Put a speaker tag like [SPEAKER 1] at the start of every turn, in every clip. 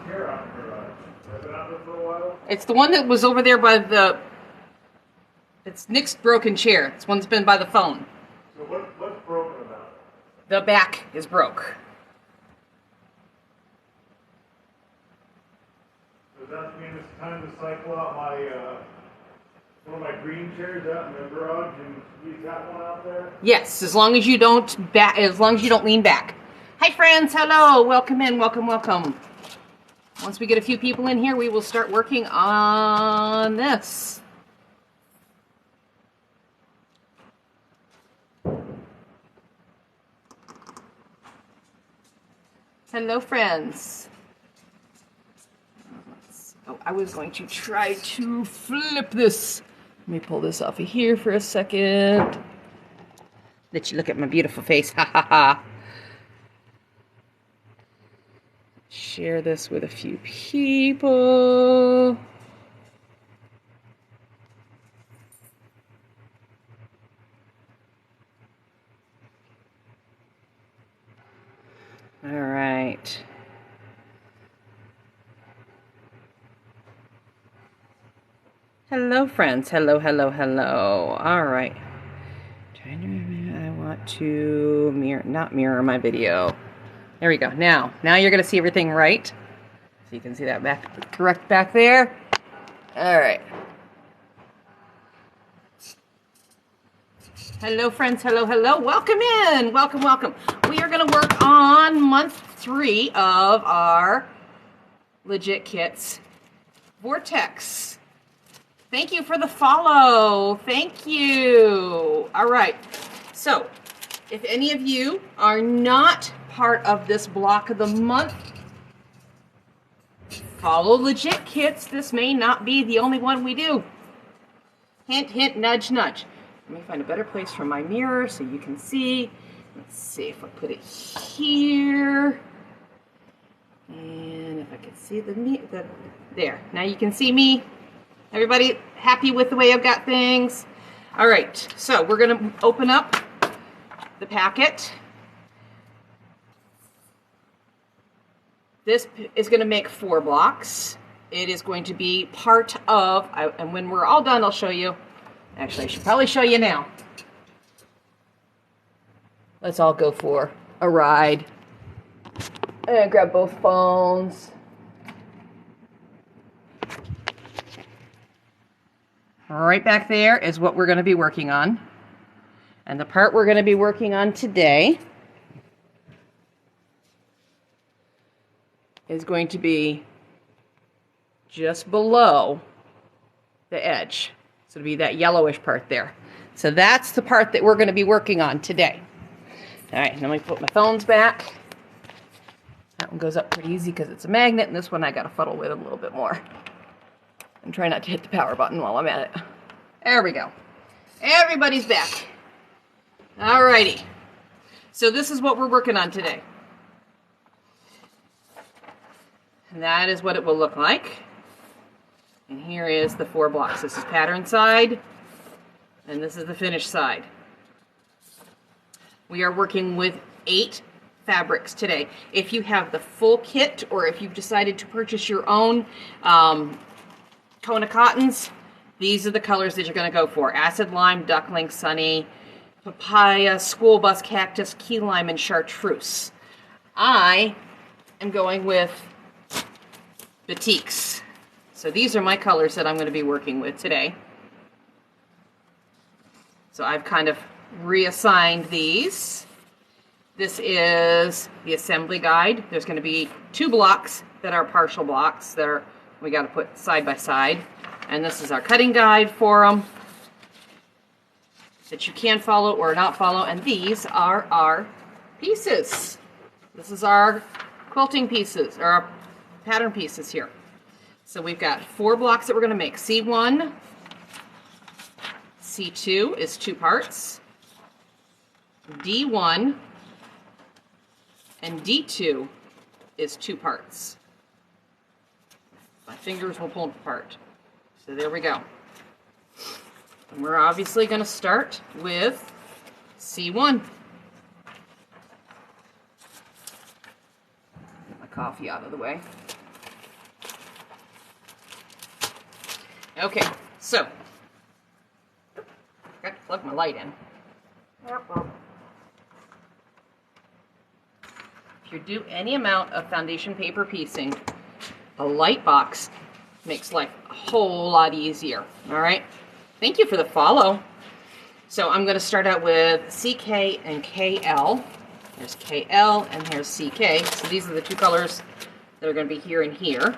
[SPEAKER 1] chair out for, has it been out there for a while?
[SPEAKER 2] It's the one that was over there by the... It's Nick's broken chair. This one's been by the phone.
[SPEAKER 1] So what's broken about it?
[SPEAKER 2] The back is broke.
[SPEAKER 1] Does that mean it's time to cycle out my, one of my green chairs out in the garage and use that one out there?
[SPEAKER 2] Yes, as long as you don't lean back. Hi friends, hello, welcome in, welcome. Once we get a few people in here, we will start working on this. Hello friends. Oh, I was going to try to flip this. Let me pull this off of here for a second. Let you look at my beautiful face. Ha ha ha. Share this with a few people. All right. Hello, friends. Hello. All right. I want to not mirror my video. There we go. Now you're going to see everything right. So you can see that correct back there. All right. Hello, friends. Hello. Welcome in. Welcome. We are going to work on month 3 of our Legit Kits Vortex. Thank you for the follow. Thank you. All right. So, if any of you are not part of this block of the month, follow Legit Kits. This may not be the only one we do. Hint, hint, nudge, nudge. Let me find a better place for my mirror so you can see. Let's see if I put it here. And if I can see there. Now you can see me. Everybody happy with the way I've got things? All right, so we're going to open up the packet. This is going to make 4 blocks. It is going to be part of, and when we're all done, I'll show you. Actually, I should probably show you now. Let's all go for a ride. And grab both phones. Right back there is what we're going to be working on. And the part we're going to be working on today is going to be just below the edge. So it'll be that yellowish part there. So that's the part that we're going to be working on today. All right, let me put my phones back. That one goes up pretty easy because it's a magnet, and this one I got to fuddle with a little bit more. And try not to hit the power button while I'm at it. There we go. Everybody's back. Alrighty. So this is what we're working on today. And that is what it will look like. And here is the 4 blocks. This is pattern side, and this is the finished side. We are working with 8 fabrics today. If you have the full kit, or if you've decided to purchase your own Kona cottons, these are the colors that you're going to go for. Acid lime, duckling, sunny, papaya, school bus, cactus, key lime, and chartreuse. I am going with batiks. So these are my colors that I'm going to be working with today. So I've kind of reassigned these. This is the assembly guide. There's going to be 2 blocks that are partial blocks that we got to put side by side. And this is our cutting guide for them that you can follow or not follow. And these are our pieces. This is our quilting pieces, or our pattern pieces here. So we've got 4 blocks that we're going to make. C1, C2 is 2 parts. D1 and D2 is 2 parts. My fingers will pull them apart. So there we go. And we're obviously going to start with C1. Get my coffee out of the way. Okay, so got to plug my light in. If you do any amount of foundation paper piecing, a light box makes life a whole lot easier. All right, thank you for the follow. So I'm going to start out with CK and KL. There's KL and here's CK. So these are the two colors that are going to be here and here.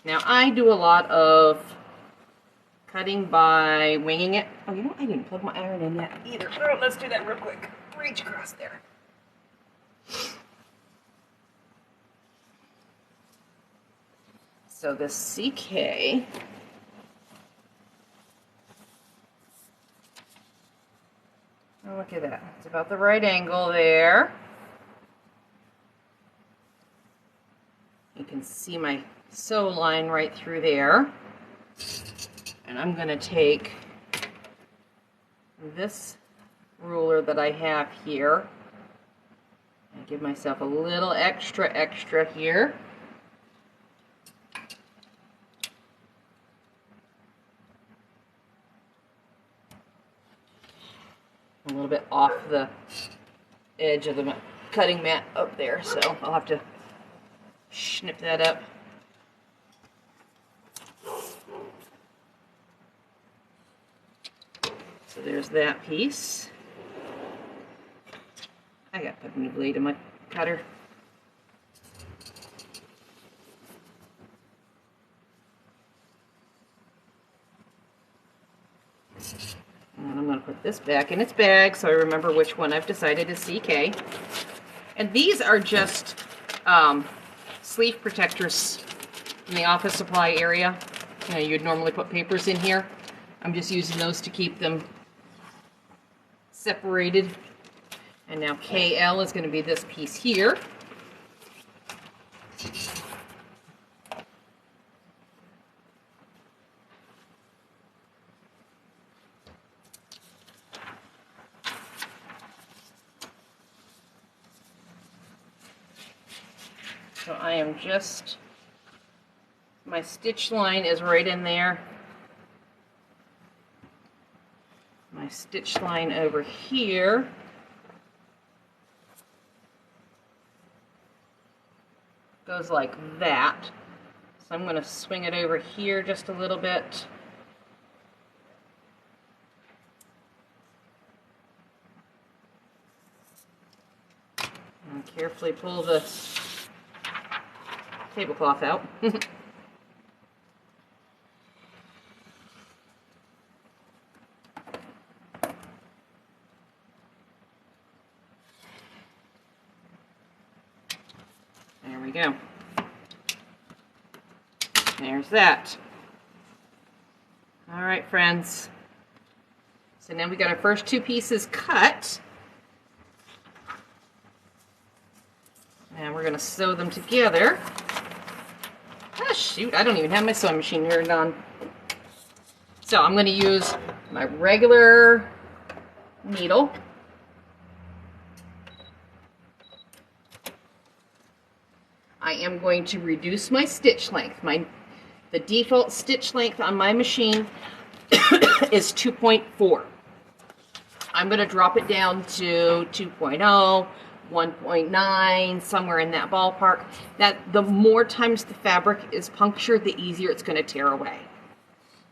[SPEAKER 2] Now I do a lot of cutting by winging it. Oh, you know, I didn't plug my iron in yet either. Oh, let's do that real quick. Reach across there. So this CK, oh, look at that. It's about the right angle there. You can see my sew line right through there. And I'm going to take this ruler that I have here and give myself a little extra here. A little bit off the edge of the cutting mat up there, so I'll have to snip that up. So there's that piece. I got to put a new blade in my cutter. And I'm going to put this back in its bag so I remember which one I've decided is CK. And these are just sleeve protectors in the office supply area. You know, you'd normally put papers in here. I'm just using those to keep them separated. And now KL is going to be this piece here. So I am just, my stitch line is right in there. My stitch line over here goes like that. So I'm going to swing it over here just a little bit. And carefully pull the tablecloth out. There we go. There's that. All right, friends. So now we got our first two pieces cut. And we're going to sew them together. Ah, shoot, I don't even have my sewing machine turned on. So I'm going to use my regular needle. I am going to reduce my stitch length. The default stitch length on my machine is 2.4. I'm going to drop it down to 2.0, 1.9, somewhere in that ballpark. That the more times the fabric is punctured, the easier it's going to tear away.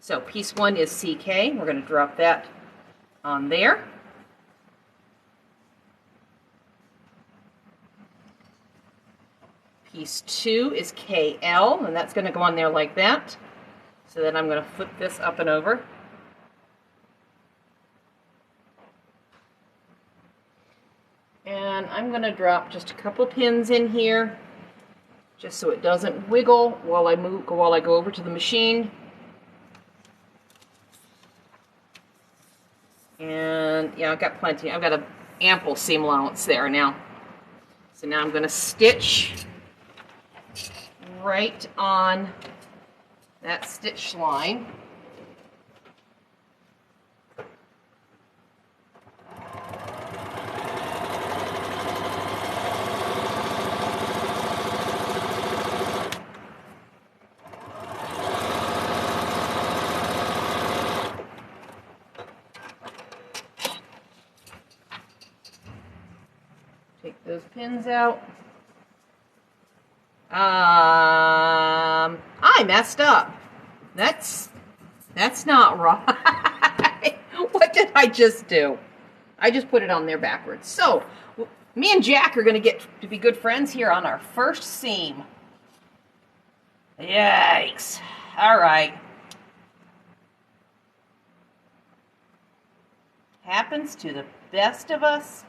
[SPEAKER 2] So piece one is CK. We're going to drop that on there. Piece two is KL, and that's going to go on there like that. So then I'm going to flip this up and over. And I'm going to drop just a couple pins in here, just so it doesn't wiggle while I go over to the machine. And yeah, I've got plenty. I've got an ample seam allowance there now. So now I'm going to stitch right on that stitch line. Take those pins out. I messed up. That's not right. What did I just do? I just put it on there backwards. So, me and Jack are going to get to be good friends here on our first seam. Yikes. All right. Happens to the best of us,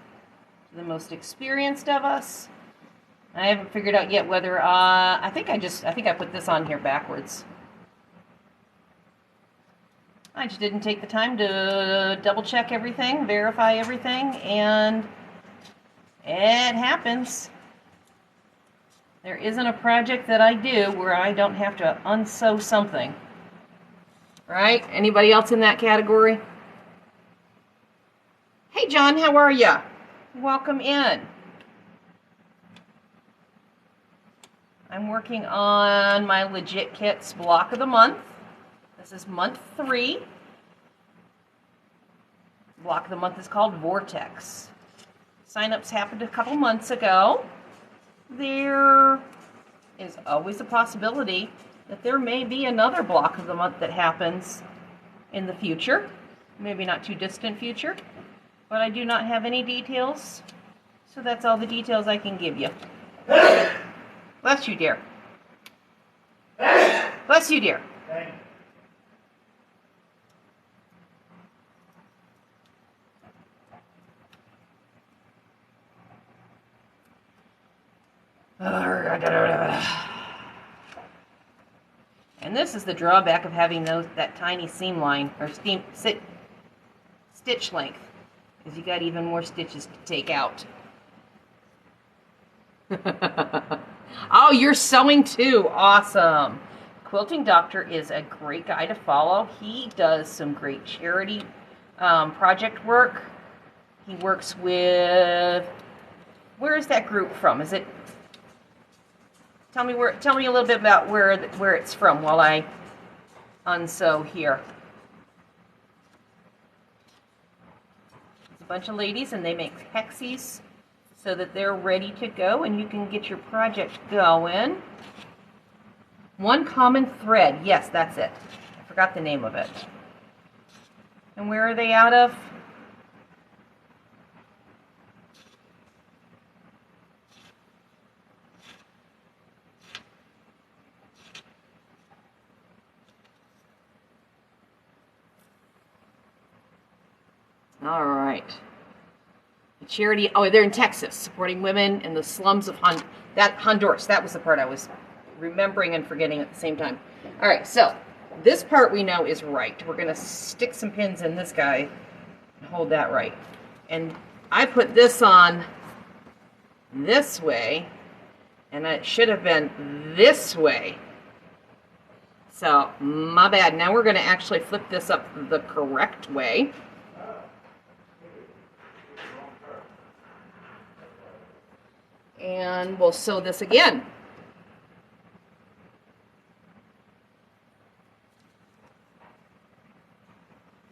[SPEAKER 2] to the most experienced of us. I haven't figured out yet whether, I think I put this on here backwards. I just didn't take the time to double check everything, verify everything, and it happens. There isn't a project that I do where I don't have to unsew something. Right? Anybody else in that category? Hey John, how are ya? Welcome in. I'm working on my Legit Kits block of the month. This is month 3. Block of the month is called Vortex. Sign-ups happened a couple months ago. There is always a possibility that there may be another block of the month that happens in the future. Maybe not too distant future. But I do not have any details. So that's all the details I can give you. Bless you, dear. Bless you, dear.
[SPEAKER 1] Thank you.
[SPEAKER 2] And this is the drawback of having that tiny seam line or stitch length, is you got even more stitches to take out. Oh, you're sewing too. Awesome. Quilting Doctor is a great guy to follow. He does some great charity project work. He works with, where is that group from? Is it, tell me a little bit about where it's from while I unsew here. It's a bunch of ladies and they make hexies so that they're ready to go and you can get your project going. One Common Thread. Yes, that's it. I forgot the name of it. And where are they out of? All right. The charity, oh, they're in Texas, supporting women in the slums of Honduras. That was the part I was remembering and forgetting at the same time. All right, so this part we know is right. We're going to stick some pins in this guy and hold that right. And I put this on this way, and it should have been this way. So, my bad. Now we're going to actually flip this up the correct way. And we'll sew this again.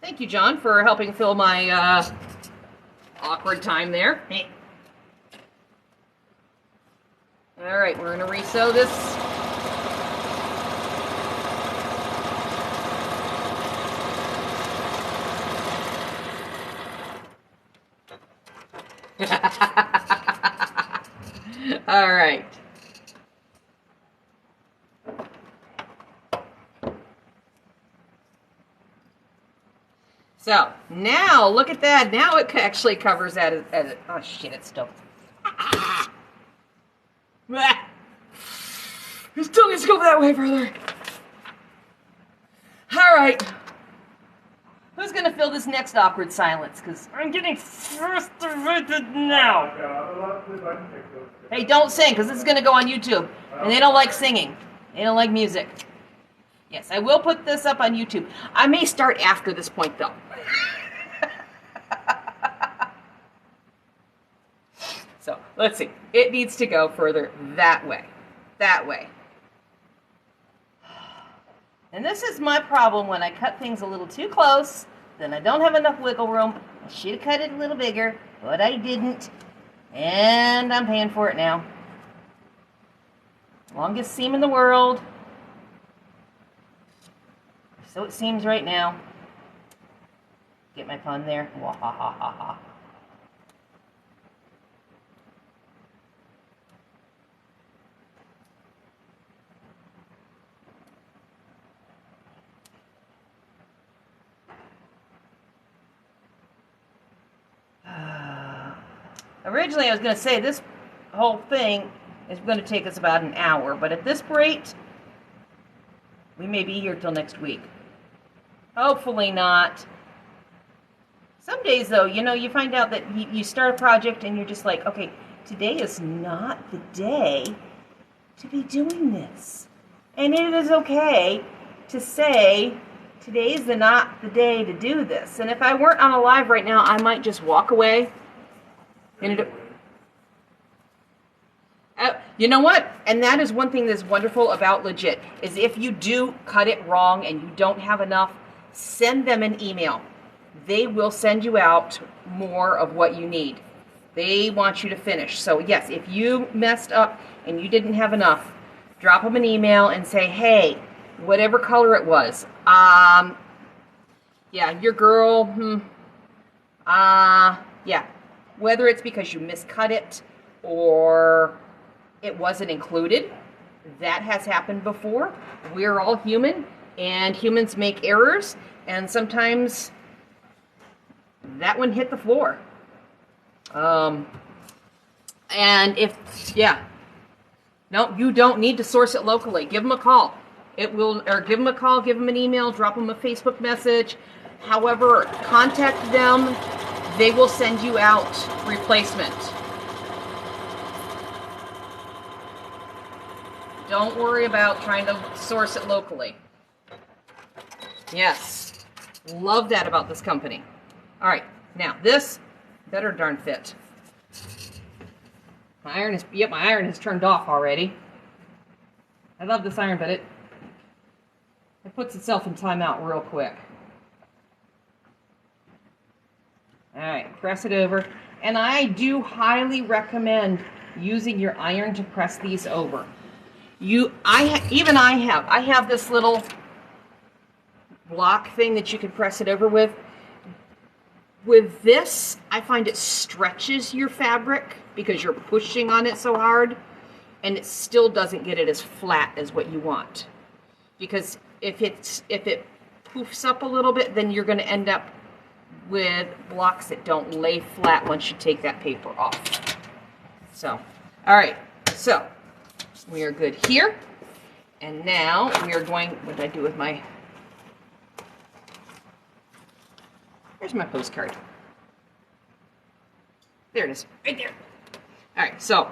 [SPEAKER 2] Thank you, John, for helping fill my awkward time there. Hey. All right, we're going to resew this. All right. So, now, look at that. Now it actually covers that as oh shit, it's still. It still needs to go that way further. All right. Who's going to fill this next awkward silence? Because I'm getting frustrated now. Hey, don't sing, because this is going to go on YouTube. And they don't like singing. They don't like music. Yes, I will put this up on YouTube. I may start after this point, though. So, let's see. It needs to go further that way. That way. And this is my problem when I cut things a little too close, then I don't have enough wiggle room. I should have cut it a little bigger, but I didn't. And And I'm paying for it now. Longest seam in the world. So it seems right now. Get my pun there? Wahahaha. Originally, I was going to say this whole thing is going to take us about an hour, but at this rate, we may be here till next week. Hopefully not. Some days, though, you know, you find out that you start a project and you're just like, okay, today is not the day to be doing this. And it is okay to say, today is not the day to do this. And if I weren't on a live right now, I might just walk away. And you know what? And that is one thing that's wonderful about Legit, is if you do cut it wrong and you don't have enough, send them an email. They will send you out more of what you need. They want you to finish. So yes, if you messed up and you didn't have enough, drop them an email and say, hey, whatever color it was, yeah, your girl, yeah. Whether it's because you miscut it or it wasn't included, that has happened before. We're all human, and humans make errors, and sometimes that one hit the floor. And if, yeah, no, you don't need to source it locally. Give them a call. It will, or give them a call, give them an email, drop them a Facebook message. However, contact them. They will send you out replacement. Don't worry about trying to source it locally. Yes. Love that about this company. All right. Now, this better darn fit. My iron is turned off already. I love this iron, but it puts itself in timeout real quick. All right, press it over. And I do highly recommend using your iron to press these over. I have this little block thing that you can press it over with. With this, I find it stretches your fabric because you're pushing on it so hard, and it still doesn't get it as flat as what you want. Because if it poofs up a little bit, then you're going to end up with blocks that don't lay flat once you take that paper off. So, all right, so we are good here. And now we are going, what did I do with my, here's my postcard. There it is, right there. All right, so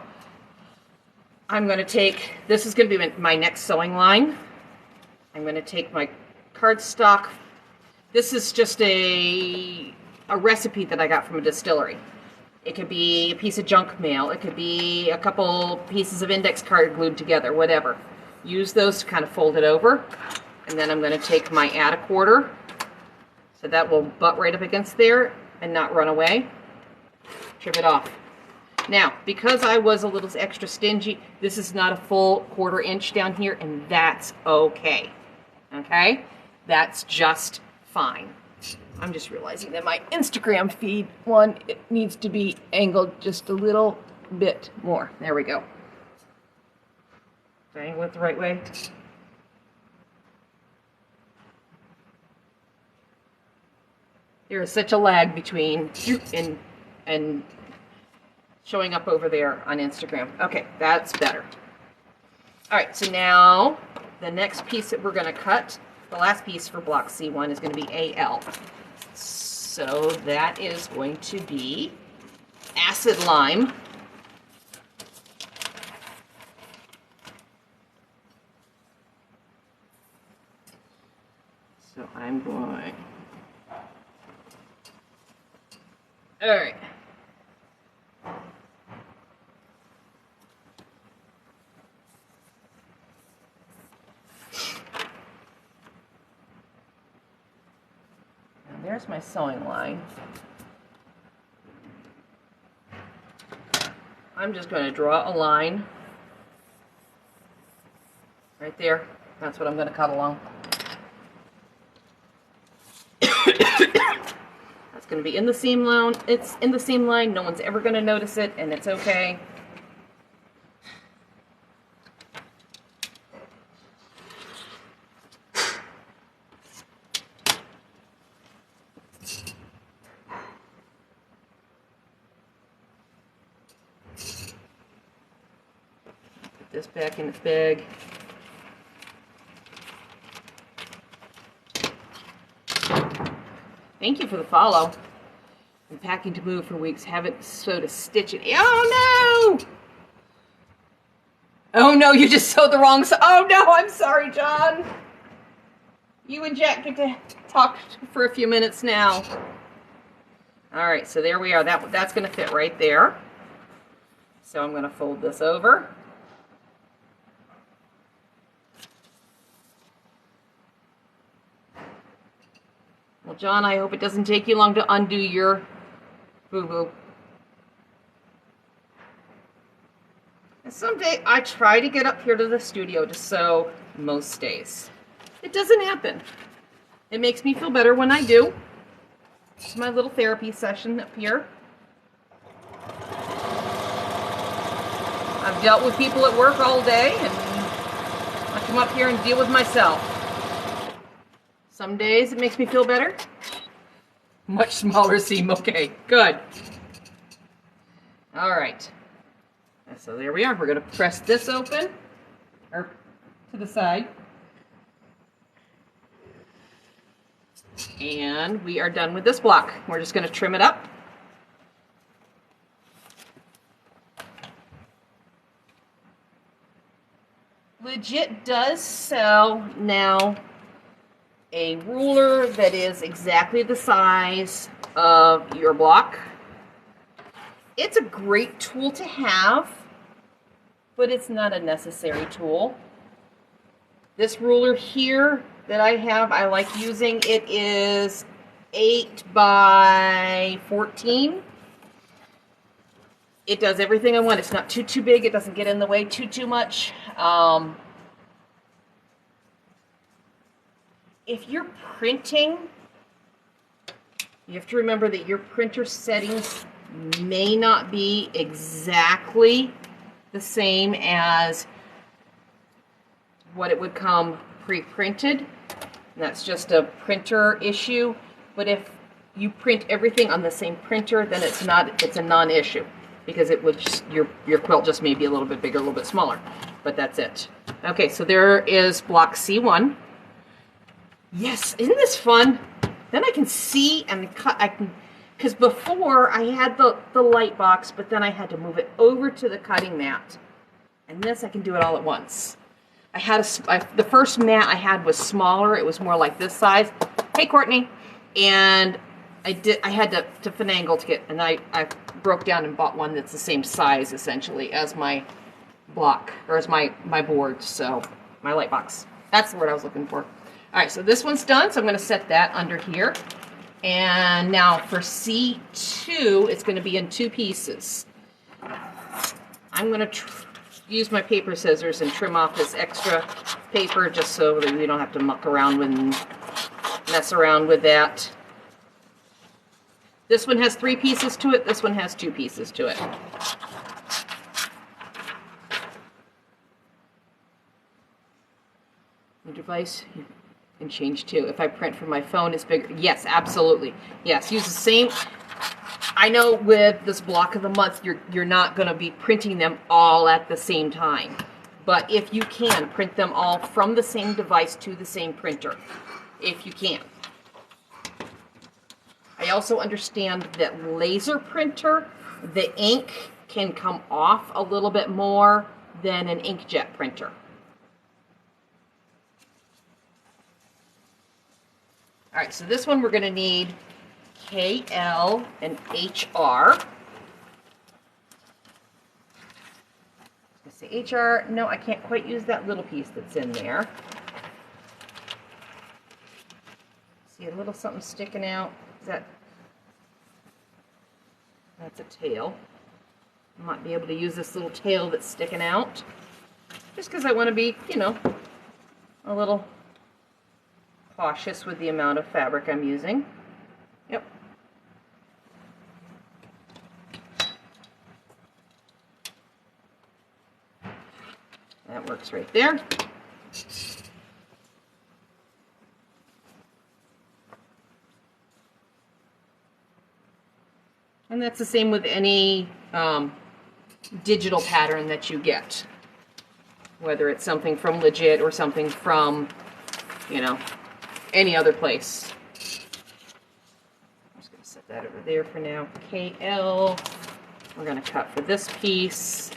[SPEAKER 2] I'm going to take, this is going to be my next sewing line. I'm going to take my cardstock. This is just a recipe that I got from a distillery. It could be a piece of junk mail. It could be a couple pieces of index card glued together, whatever. Use those to kind of fold it over. And then I'm going to take my add a quarter. So that will butt right up against there and not run away. Trim it off. Now, because I was a little extra stingy, this is not a full 1/4 inch down here, and that's okay. Okay? That's just fine. I'm just realizing that my Instagram feed one, it needs to be angled just a little bit more. There we go. Did I angle it the right way? There is such a lag between and showing up over there on Instagram. Okay, that's better. All right, so now the next piece that we're going to cut, the last piece for block C1 is going to be AL. So that is going to be acid lime. So I'm going, all right. There's my sewing line. I'm just going to draw a line right there. That's what I'm going to cut along. That's going to be in the seam line. It's in the seam line. No one's ever going to notice it, and it's okay. Put this back in its bag. Thank you for the follow. Been packing to move for weeks. Haven't sewed a stitch in. Oh no! Oh no, you just sewed the wrong side. Oh no, I'm sorry, John. You and Jack get to talk for a few minutes now. All right, so there we are. That's going to fit right there. So I'm going to fold this over. Well, John, I hope it doesn't take you long to undo your boo-boo. And someday I try to get up here to the studio to sew most days. It doesn't happen. It makes me feel better when I do. It's my little therapy session up here. I've dealt with people at work all day, and I come up here and deal with myself. Some days it makes me feel better. Much smaller seam. Okay, good. All right. So there we are. We're going to press this open, or to the side. And we are done with this block. We're just going to trim it up. Legit does sell now a ruler that is exactly the size of your block. It's a great tool to have, but it's not a necessary tool. This ruler here that I have, I like using. It is 8 by 14. It does everything I want. It's not too big. It doesn't get in the way too much. If you're printing, you have to remember that your printer settings may not be exactly the same as what it would come pre-printed. That's just a printer issue. But if you print everything on the same printer, then it's a non-issue, because it would just, your quilt just may be a little bit bigger, a little bit smaller. But that's it. Okay, so there is block C1. Yes, isn't this fun? Then I can see and cut. Because before I had the light box, but then I had to move it over to the cutting mat. And this I can do it all at once. I had the first mat I had was smaller. It was more like this size. Hey, Courtney. And I had to finagle to get, and I broke down and bought one that's the same size essentially as my block, or as my board. So my light box. That's the word I was looking for. All right, so this one's done, so I'm going to set that under here. And now for C2, it's going to be in 2 pieces. I'm going to use my paper scissors and trim off this extra paper just so that we don't have to muck around and mess around with that. This one has 3 pieces to it. This one has 2 pieces to it. New device. And change to. If I print from my phone, it's bigger. Yes, absolutely. Yes, use the same. I know with this block of the month, you're not going to be printing them all at the same time. But if you can, print them all from the same device to the same printer. If you can. I also understand that laser printer, the ink can come off a little bit more than an inkjet printer. All right, so this one we're going to need KL and HR. Let's see, HR, no, I can't quite use that little piece that's in there. See a little something sticking out? Is that? That's a tail. I might be able to use this little tail that's sticking out, just because I want to be, you know, a little cautious with the amount of fabric I'm using. Yep. That works right there. And that's the same with any digital pattern that you get, whether it's something from Legit or something from, you know, any other place. I'm just going to set that over there for now. KL, we're going to cut for this piece.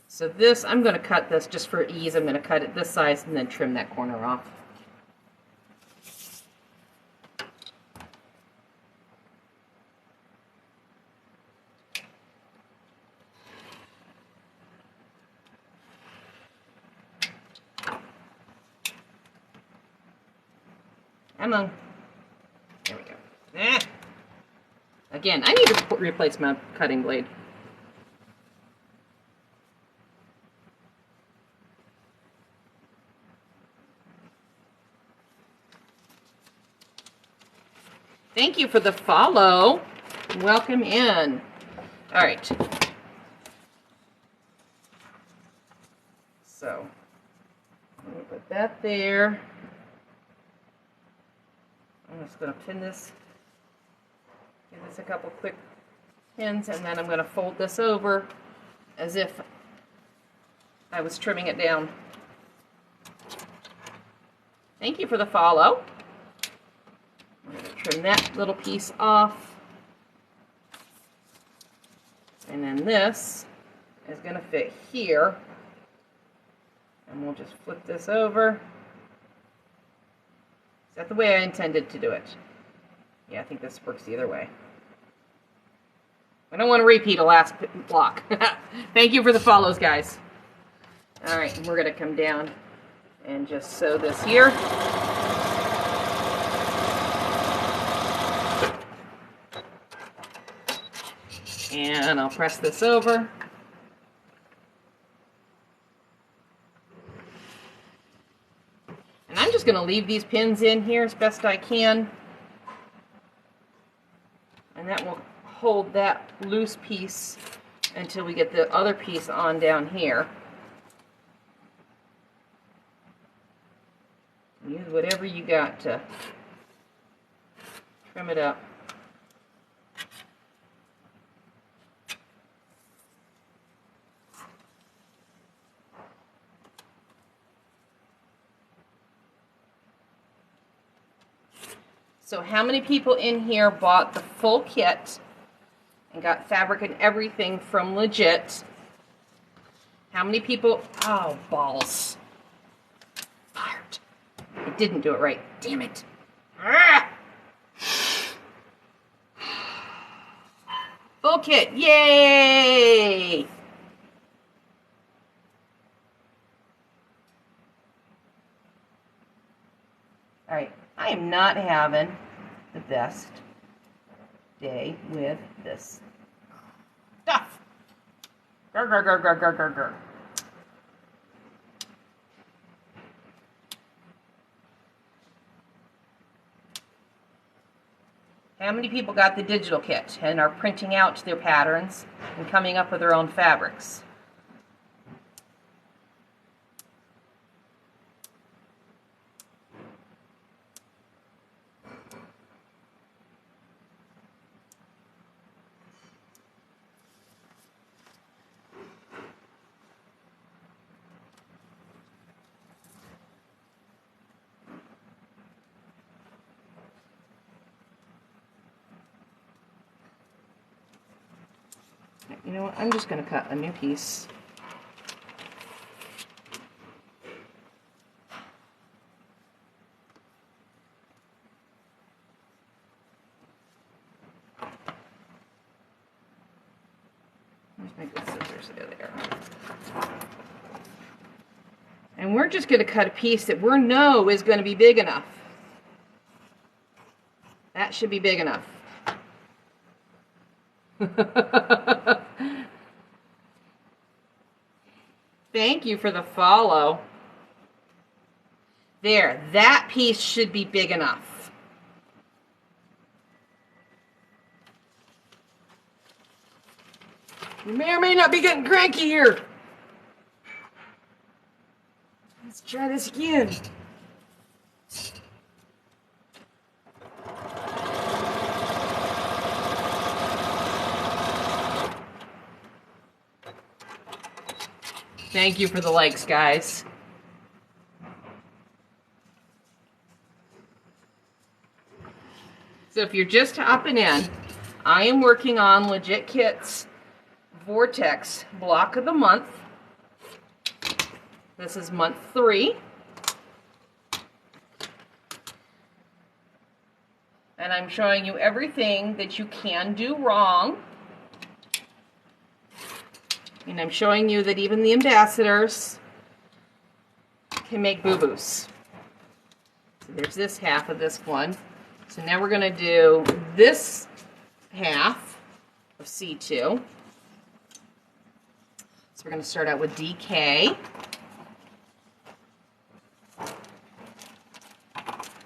[SPEAKER 2] So this, I'm going to cut this just for ease. I'm going to cut it this size and then trim that corner off. Come on. There we go. Ah. Again, I need to replace my cutting blade. Thank you for the follow. Welcome in. All right. So, I'm going to put that there. I'm just going to pin this, give this a couple quick pins, and then I'm going to fold this over as if I was trimming it down. Thank you for the follow. I'm going to trim that little piece off. And then this is going to fit here. And we'll just flip this over. Is that the way I intended to do it? Yeah, I think this works either way. I don't want to repeat a last block. Thank you for the follows, guys. All right, and we're going to come down and just sew this here. And I'll press this over. And I'm just going to leave these pins in here as best I can. And that will hold that loose piece until we get the other piece on down here. Use whatever you got to trim it up. So how many people in here bought the full kit and got fabric and everything from Legit? How many people? Oh, balls. Fired. I didn't do it right. Damn it. Ah! Full kit. Yay! All right. I am not having the best day with this stuff. Grr, grr, grr, grr, grr, grr, grr. How many people got the digital kit and are printing out their patterns and coming up with their own fabrics? You know what? I'm just going to cut a new piece. Where's my good scissors? there. And we're just going to cut a piece that we know is going to be big enough. That should be big enough. Thank you for the follow. There, that piece should be big enough. You may or may not be getting cranky here. Let's try this again. Thank you for the likes, guys. So if you're just hopping in, I am working on Legit Kit's Vortex block of the month. This is month 3. And I'm showing you everything that you can do wrong. And I'm showing you that even the ambassadors can make boo-boos. So there's this half of this one. So now we're going to do this half of C2. So we're going to start out with DK,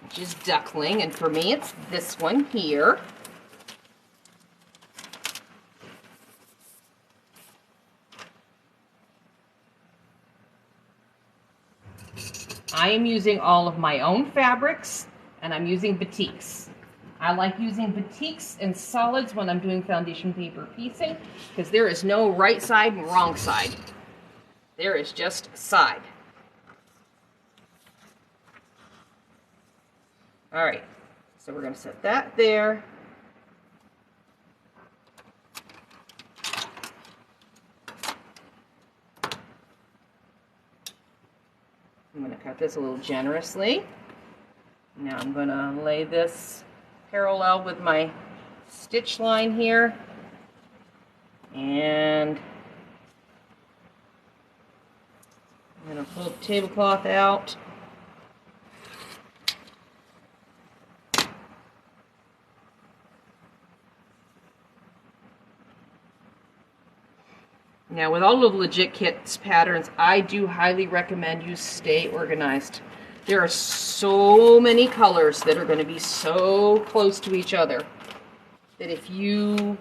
[SPEAKER 2] which is duckling, and for me it's this one here. I am using all of my own fabrics, and I'm using batiks. I like using batiks and solids when I'm doing foundation paper piecing, because there is no right side and wrong side. There is just side. All right, so we're going to set that there. I'm going to cut this a little generously. Now I'm going to lay this parallel with my stitch line here. And I'm going to pull the tablecloth out. Now, with all of Legit Kit's patterns, I do highly recommend you stay organized. There are so many colors that are going to be so close to each other that if you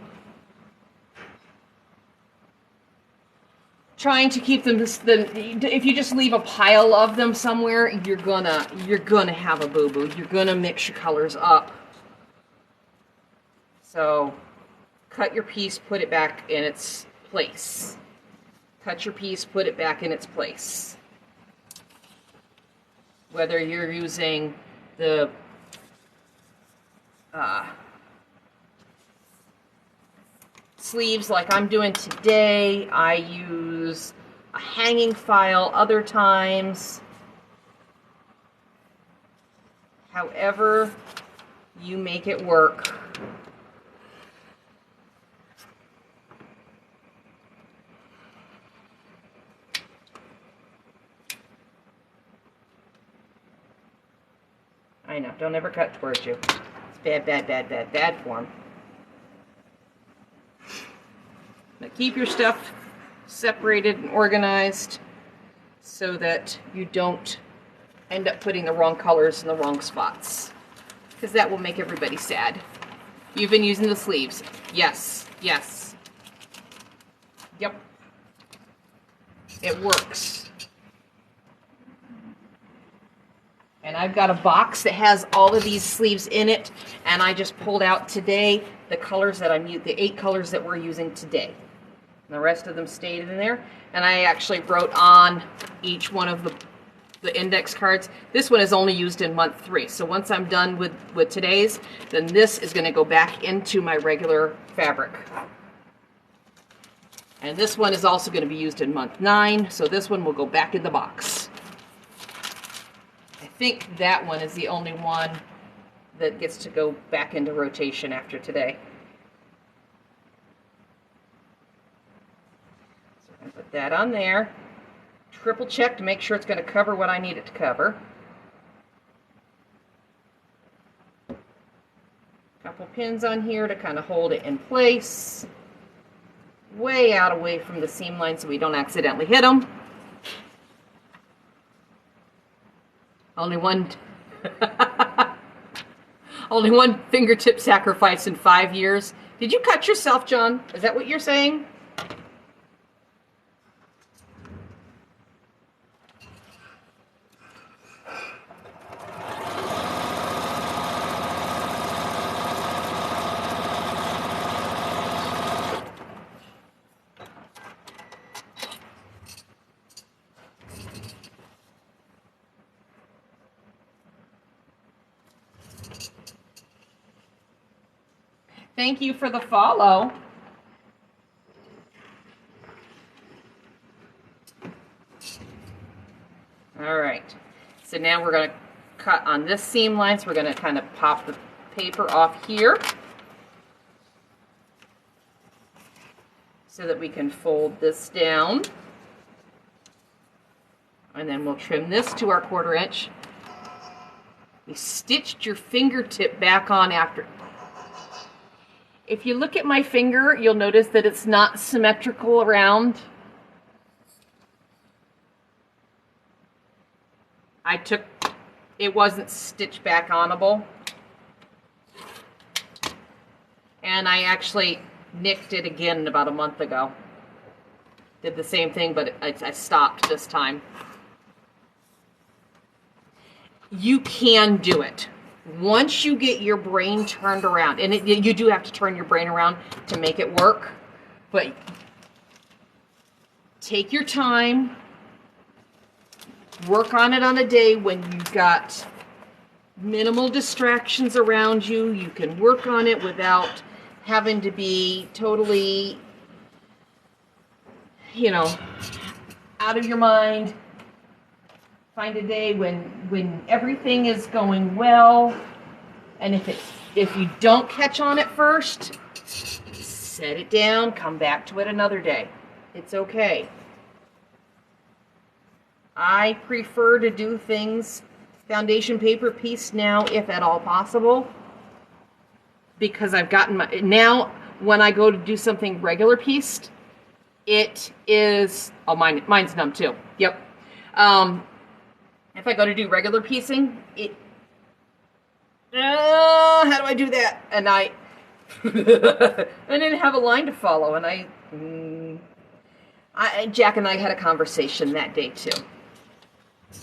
[SPEAKER 2] trying to keep them, if you just leave a pile of them somewhere, you're gonna have a boo-boo. You're gonna mix your colors up. So, cut your piece, put it back in its place. Cut your piece, put it back in its place. Whether you're using the sleeves like I'm doing today, I use a hanging file other times. However you make it work. I know, don't ever cut towards you. It's bad, bad, bad, bad, bad form. Now keep your stuff separated and organized so that you don't end up putting the wrong colors in the wrong spots, because that will make everybody sad. You've been using the sleeves. Yes, yes. Yep. It works. And I've got a box that has all of these sleeves in it, and I just pulled out today the colors that I'm using, the 8 colors that we're using today. And the rest of them stayed in there. And I actually wrote on each one of the index cards. This one is only used in month 3. So once I'm done with today's, then this is going to go back into my regular fabric. And this one is also going to be used in month 9. So this one will go back in the box. I think that one is the only one that gets to go back into rotation after today. So that on there. Triple check to make sure it's going to cover what I need it to cover. Couple pins on here to kind of hold it in place. Way out away from the seam line so we don't accidentally hit them. Only one only one fingertip sacrifice in 5 years. Did you cut yourself, John? Is that what you're saying? Thank you for the follow. All right, so now we're going to cut on this seam line, so we're going to kind of pop the paper off here so that we can fold this down. And then we'll trim this to our 1/4 inch. You stitched your fingertip back on after. If you look at my finger, you'll notice that it's not symmetrical around. It wasn't stitched back onable. And I actually nicked it again about a month ago. Did the same thing, but I stopped this time. You can do it. Once you get your brain turned around, and you do have to turn your brain around to make it work, but take your time, work on it on a day when you've got minimal distractions around you. You can work on it without having to be totally, you know, out of your mind. Find a day when everything is going well, and if you don't catch on at first, set it down, come back to it another day. It's okay. I prefer to do things foundation paper piece now, if at all possible, because I've gotten now when I go to do something regular pieced, it is, oh, mine's numb too. Yep. If I go to do regular piecing, how do I do that? And I didn't have a line to follow, and Jack and I had a conversation that day too.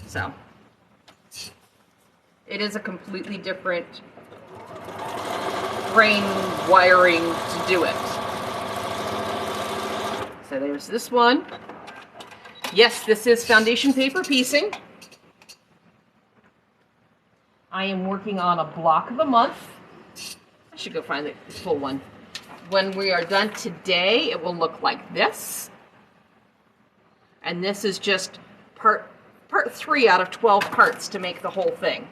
[SPEAKER 2] So, it is a completely different brain wiring to do it. So there's this one. Yes, this is foundation paper piecing. I am working on a block of the month. I should go find the full one. When we are done today, it will look like this. And this is just part 3 out of 12 parts to make the whole thing.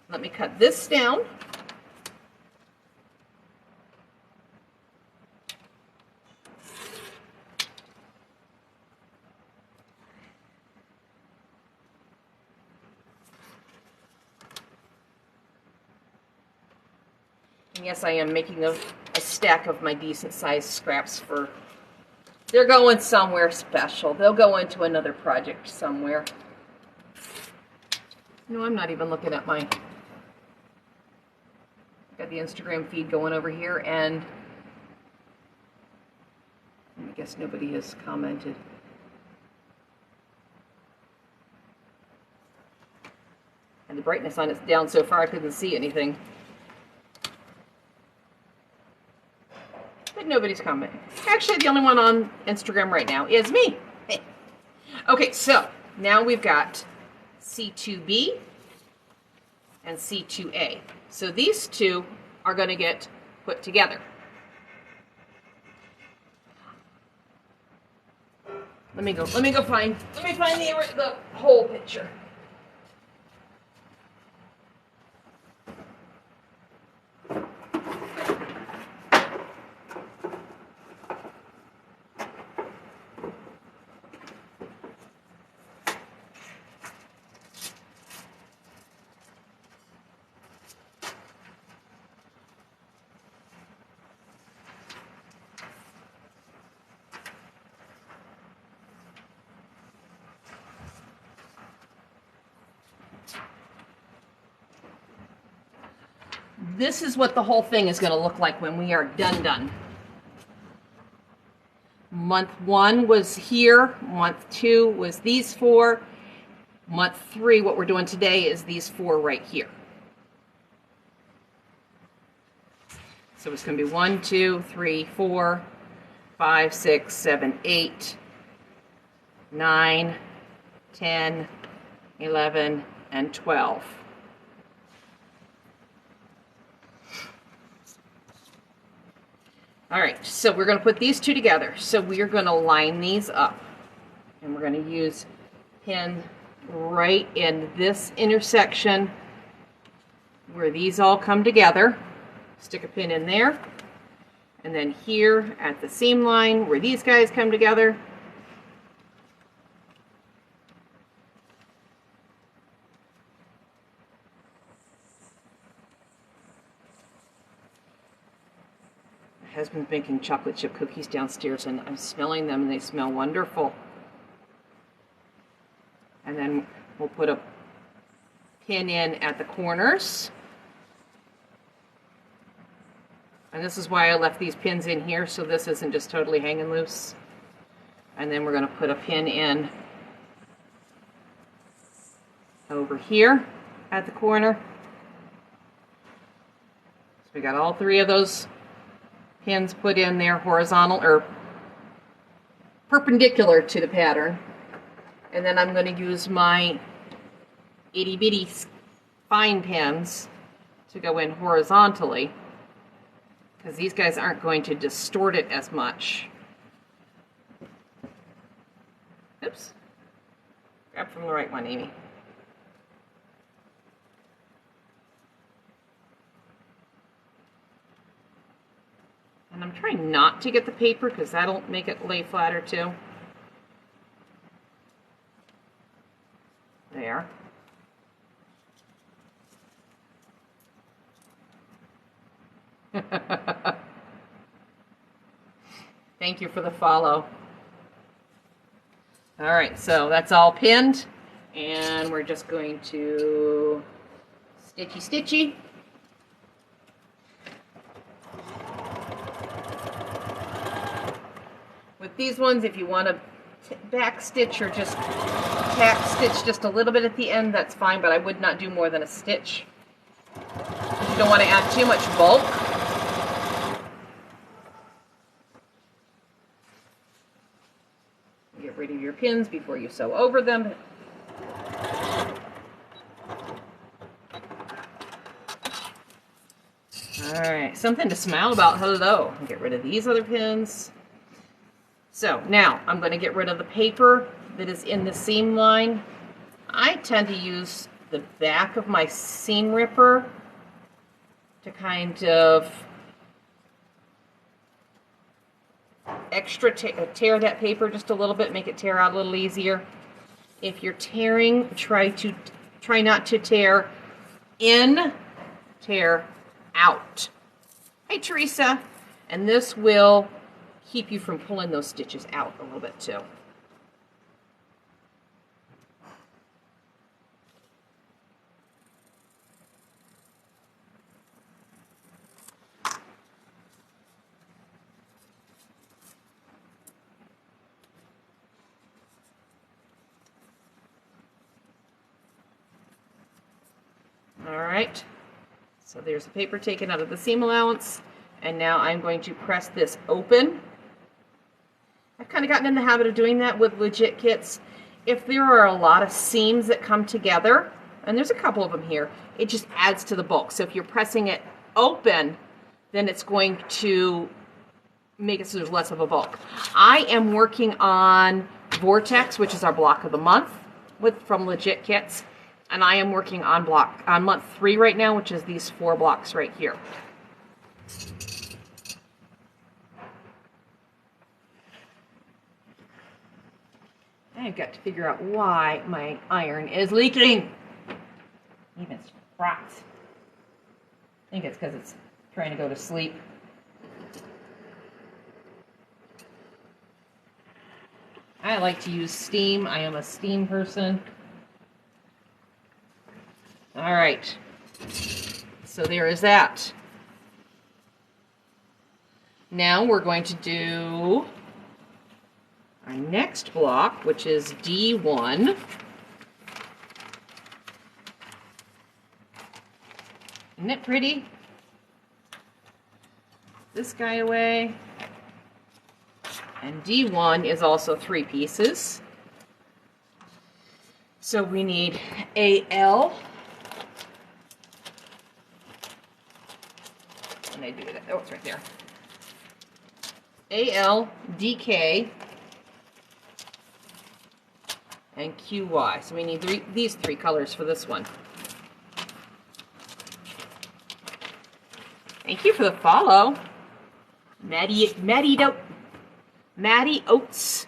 [SPEAKER 2] Let me cut this down. And yes, I am making a stack of my decent sized scraps for, they're going somewhere special. They'll go into another project somewhere. No, I'm not even looking at my, got the Instagram feed going over here, and I guess nobody has commented. And the brightness on it's down so far I couldn't see anything. But nobody's commenting. Actually, the only one on Instagram right now is me. Okay, so now we've got C2B and C2A. So these two are going to get put together. Let me find the whole picture. this is what the whole thing is going to look like when we are done. Month 1 was here. Month 2 was these 4. Month 3, what we're doing today, is these 4 right here. So it's going to be 1, 2, 3, 4, 5, 6, 7, 8, 9, 10, 11, and 12. All right, so we're going to put these 2 together. So we are going to line these up. And we're going to use pin right in this intersection where these all come together. Stick a pin in there. And then here at the seam line where these guys come together. My husband's making chocolate chip cookies downstairs and I'm smelling them and they smell wonderful. And then we'll put a pin in at the corners. And this is why I left these pins in here, so this isn't just totally hanging loose. And then we're going to put a pin in over here at the corner. So we got all 3 of those pins put in there, horizontal or perpendicular to the pattern. And then I'm going to use my itty bitty fine pins to go in horizontally, because these guys aren't going to distort it as much. Oops. Grab from the right one, Amy. And I'm trying not to get the paper because that'll make it lay flatter too. There. Thank you for the follow. All right, so that's all pinned, and we're just going to stitchy. With these ones, if you want to back stitch or just tack stitch just a little bit at the end, that's fine, but I would not do more than a stitch. You don't want to add too much bulk. Get rid of your pins before you sew over them. Alright, something to smile about. Hello. Get rid of these other pins. So now I'm going to get rid of the paper that is in the seam line. I tend to use the back of my seam ripper to kind of extra tear that paper just a little bit, make it tear out a little easier. If you're tearing, try not to tear in, tear out. Hey Teresa, and this will keep you from pulling those stitches out a little bit too. Alright, so there's the paper taken out of the seam allowance, and now I'm going to press this open. I've kind of gotten in the habit of doing that with legit kits. If there are a lot of seams that come together, and there's a couple of them here, it just adds to the bulk. So if you're pressing it open, then it's going to make it so there's less of a bulk. I am working on Vortex, which is our block of the month from legit kits. And I am working on month 3 right now, which is these 4 blocks right here. I've got to figure out why my iron is leaking. Even spots. I think it's because it's trying to go to sleep. I like to use steam. I am a steam person. All right, so So there is that. Now we're going to do our next block, which is D1. Isn't it pretty? This guy away. And D1 is also 3 pieces. So we need AL. And I do that. Oh, it's right there. AL, DK, and QY. So we need these 3 colors for this one. Thank you for the follow. Maddie Oates.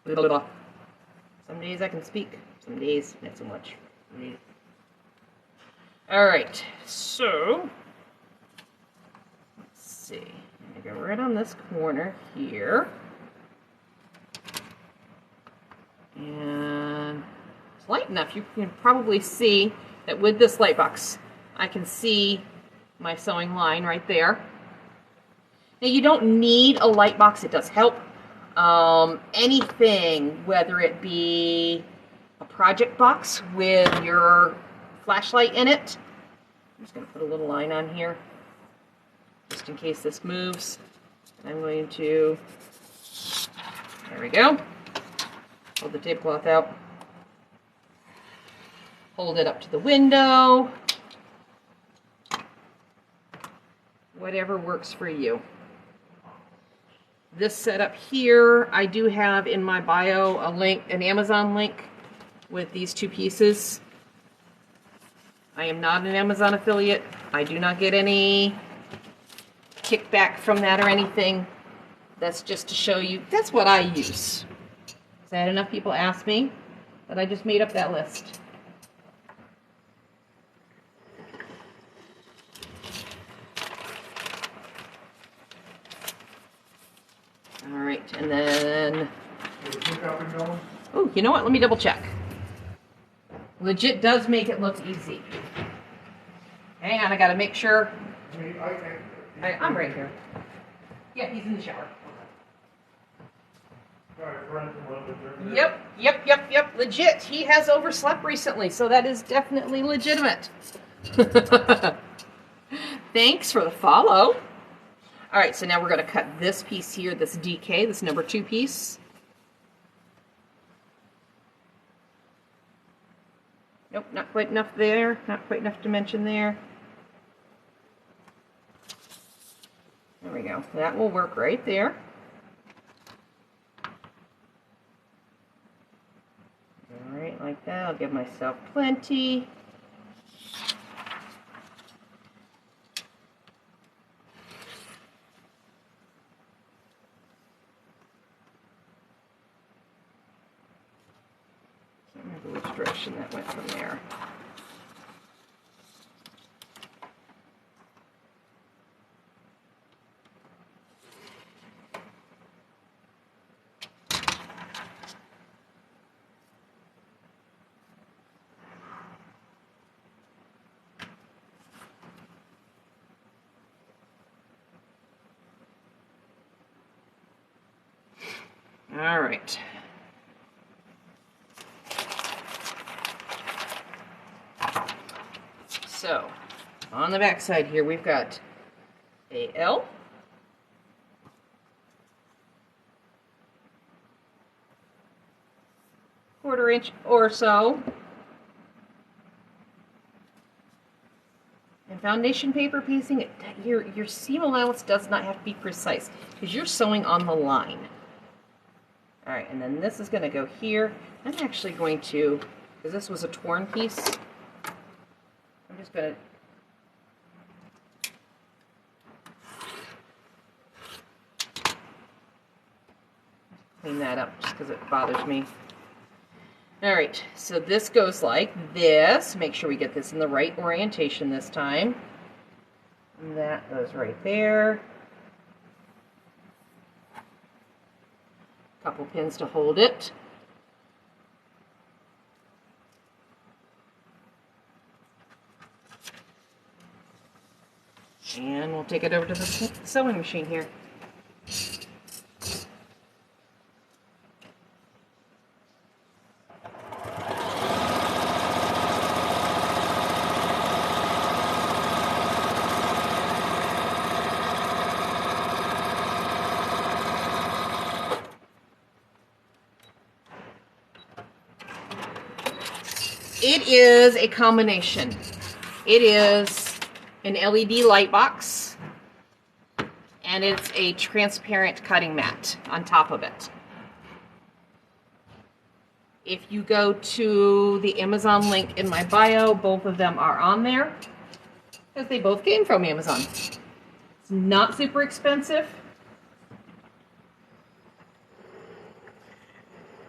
[SPEAKER 2] Blah, blah, blah. Some days I can speak, some days not so much. Alright, so let's see. I'm gonna go right on this corner here. And it's light enough. You can probably see that with this light box, I can see my sewing line right there. Now you don't need a light box, it does help. Anything, whether it be a project box with your flashlight in it. I'm just going to put a little line on here, just in case this moves. I'm going to, there we go, hold the tablecloth out, hold it up to the window, whatever works for you. This setup here, I do have in my bio a link, an Amazon link with these 2 pieces. I am not an Amazon affiliate. I do not get any kickback from that or anything. That's just to show you, that's what I use. So I had enough people ask me that I just made up that list. All right, and then, oh, you know what? Let me double check. Legit does make it look easy. Hang on, I gotta make sure. I'm right here. Yeah, he's in the shower. Yep. Legit. He has overslept recently, so that is definitely legitimate. Thanks for the follow. All right, so now we're going to cut this piece here, this DK, this number 2 piece. Nope, not quite enough there. Not quite enough dimension there. There we go. That will work right there. All right, like that. I'll give myself plenty. Which direction that went from there. All right. So, on the back side here, we've got a L, quarter-inch or so, and foundation paper piecing. Your seam allowance does not have to be precise because you're sewing on the line. All right, and then this is going to go here. I'm actually going to, because this was a torn piece, I'm just going to clean that up just because it bothers me. All right, so this goes like this. Make sure we get this in the right orientation this time. And that goes right there. Couple pins to hold it. take it over to the sewing machine here. It is a combination. It is an LED light box, and it's a transparent cutting mat on top of it. If you go to the Amazon link in my bio, both of them are on there, because they both came from Amazon. It's not super expensive.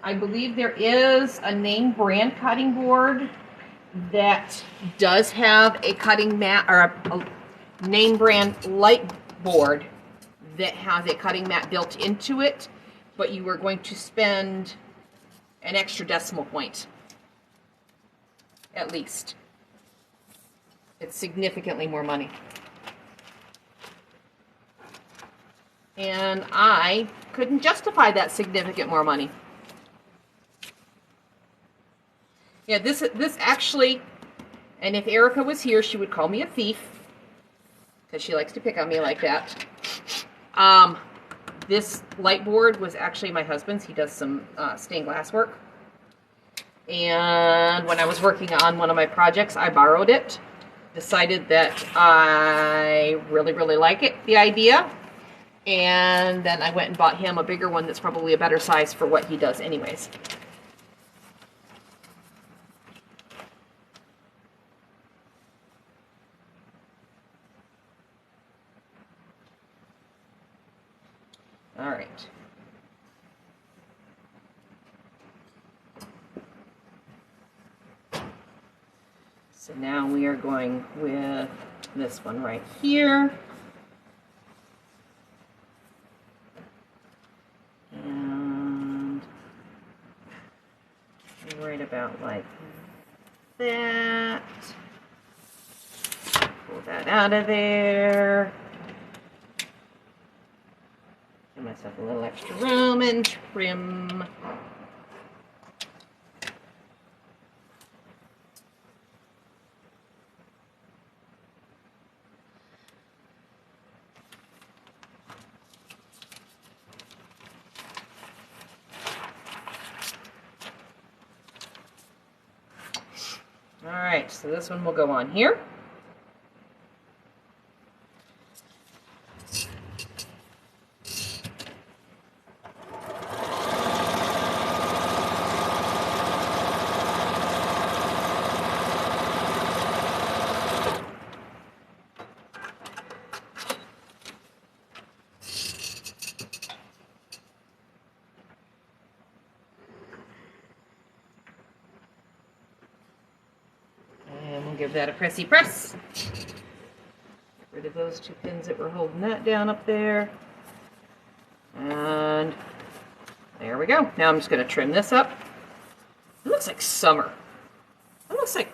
[SPEAKER 2] I believe there is a name brand cutting board that does have a cutting mat, or a name brand light board that has a cutting mat built into it, but you are going to spend an extra decimal point, at least. It's significantly more money. And I couldn't justify that significant more money. Yeah, this actually, and if Erica was here, she would call me a thief, because she likes to pick on me like that. This light board was actually my husband's. He does some stained glass work. And when I was working on one of my projects, I borrowed it. Decided that I really, really like it, the idea. And then I went and bought him a bigger one that's probably a better size for what he does anyways. All right. So now we are going with this one right here. And right about like that. Pull that out of there. Give myself a little extra room and trim. All right, so this one will go on here. Give that a pressy press. Get rid of those two pins that were holding that down up there. And there we go. Now I'm just going to trim this up. It looks like summer. It looks like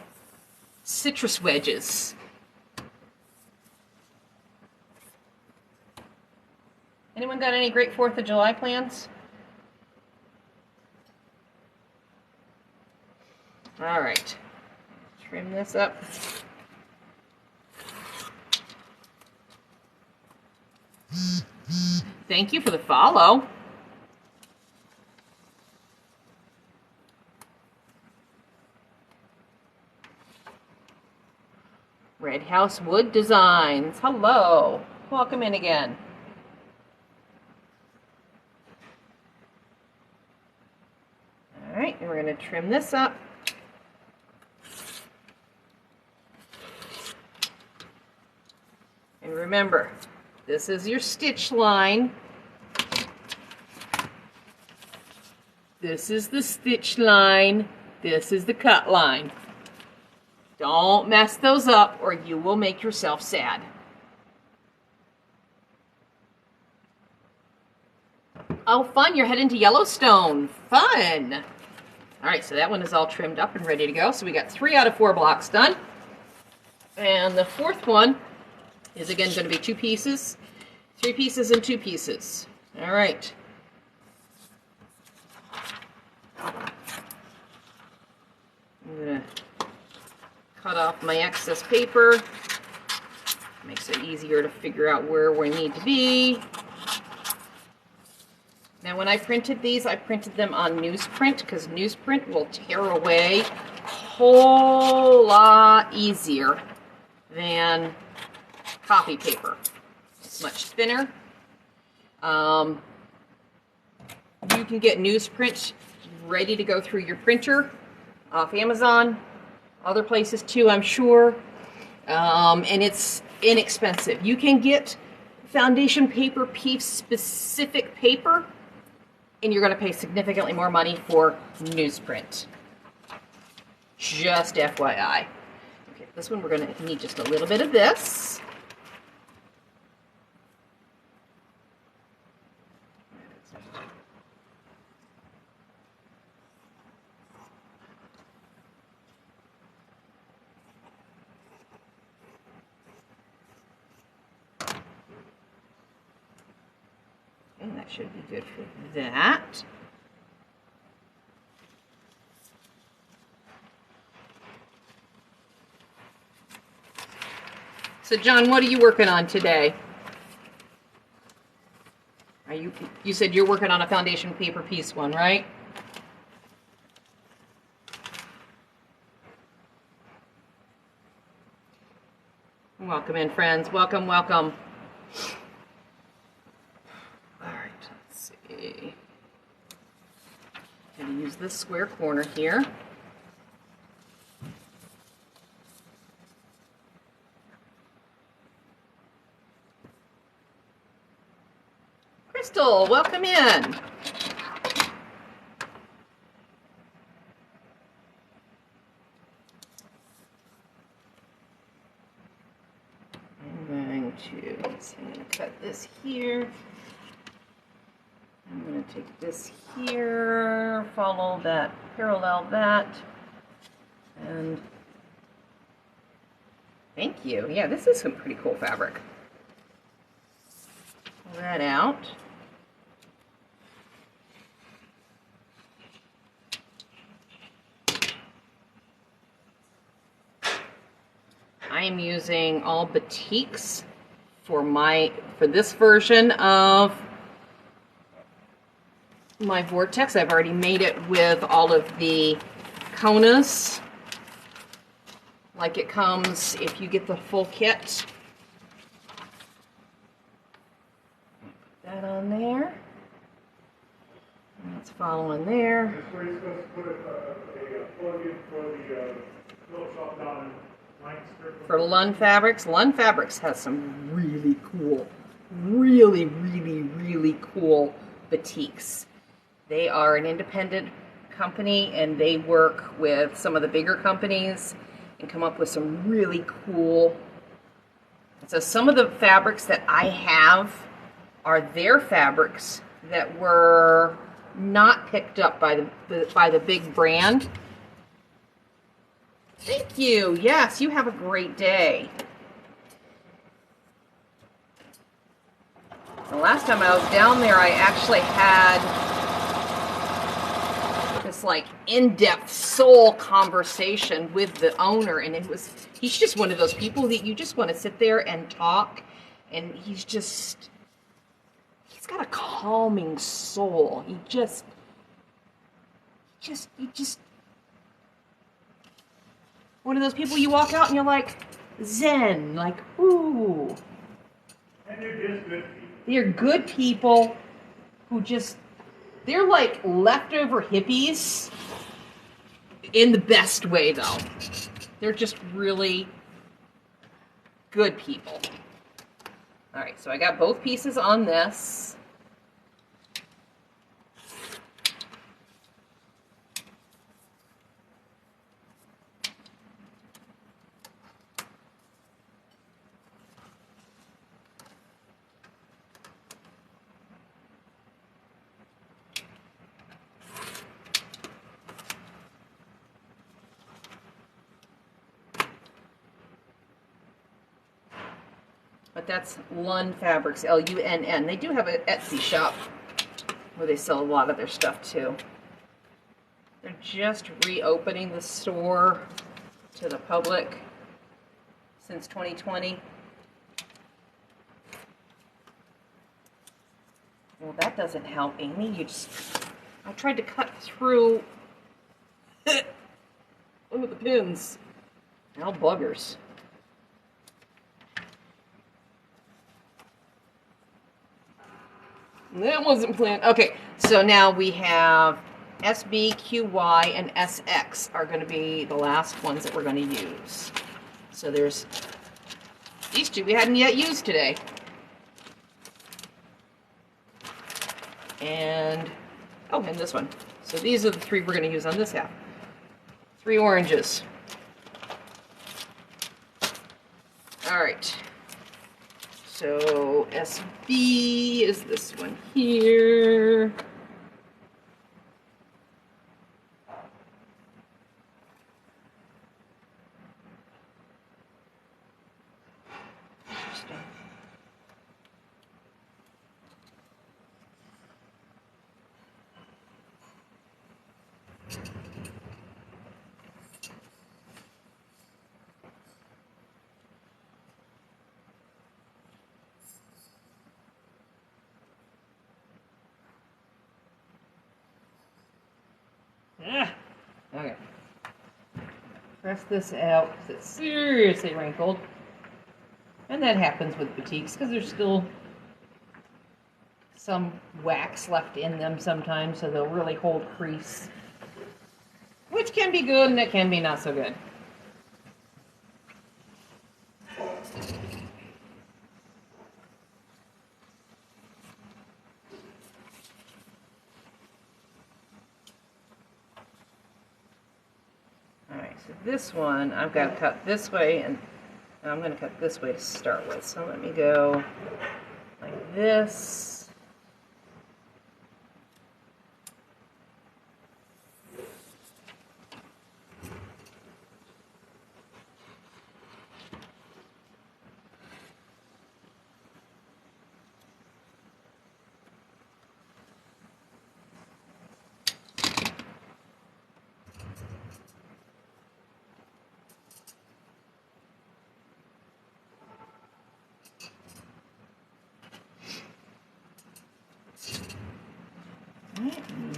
[SPEAKER 2] citrus wedges. Anyone got any great 4th of July plans? All right. Trim this up. Thank you for the follow. Red House Wood Designs. Hello. Welcome in again. All right, and we're going to trim this up. And remember, this is your stitch line. This is the stitch line. This is the cut line. Don't mess those up or you will make yourself sad. Oh, fun. You're heading to Yellowstone. Fun. All right, so that one is all trimmed up and ready to go. So we got 3 out of 4 blocks done. And the 4th one is again going to be 2 pieces, 3 pieces, and 2 pieces. All right. I'm going to cut off my excess paper. Makes it easier to figure out where we need to be. Now when I printed these, I printed them on newsprint because newsprint will tear away a whole lot easier than copy paper. It's much thinner. You can get newsprint ready to go through your printer off Amazon, other places too, I'm sure. And it's inexpensive. You can get foundation paper piece specific paper, and you're going to pay significantly more money for newsprint. Just FYI. Okay, this one we're going to need just a little bit of this. And that should be good for that. So John, what are you working on today? You said you're working on a foundation paper piece one, right? Welcome in, friends. Welcome, welcome. All right, let's see. I'm going to use this square corner here. Crystal, welcome in. I'm going to cut this here. I'm going to take this here, follow that, parallel that, and thank you. Yeah, this is some pretty cool fabric. Pull that out. I am using all batiks for this version of my Vortex. I've already made it with all of the konas, like it comes if you get the full kit. Put that on there. And that's following there.
[SPEAKER 1] That's where you're supposed to put a plug-in for the quilt shop down in Lancaster.
[SPEAKER 2] For Lund Fabrics. Lund Fabrics has some really cool, really cool batiks. They are an independent company and they work with some of the bigger companies and come up with some really cool. So some of the fabrics that I have are their fabrics that were not picked up by the big brand. Thank you. Yes, you have a great day. The last time I was down there, I actually had this like in-depth soul conversation with the owner, and he's just one of those people that you just want to sit there and talk, and he's got a calming soul. He just one of those people you walk out and you're like zen, like ooh.
[SPEAKER 1] And they're just good people.
[SPEAKER 2] They're good people who they're like leftover hippies in the best way though. They're just really good people. All right, so I got both pieces on this. but that's Lunn Fabrics, L-U-N-N. They do have an Etsy shop where they sell a lot of their stuff too. They're just reopening the store to the public since 2020. Well, that doesn't help, Amy. I tried to cut through one of the pins. Now buggers. That wasn't planned. Okay, so now we have SB, QY, and SX are going to be the last ones that we're going to use. So there's these two we hadn't yet used today. And, oh, and this one. So these are the three we're going to use on this half. 3 oranges. All right. So SB is this one here. Interesting. Okay. Press this out because it's seriously wrinkled. And that happens with boutiques because there's still some wax left in them sometimes, so they'll really hold crease. Which can be good and it can be not so good. So this one, I've got to cut this way, and I'm going to cut this way to start with. So let me go like this.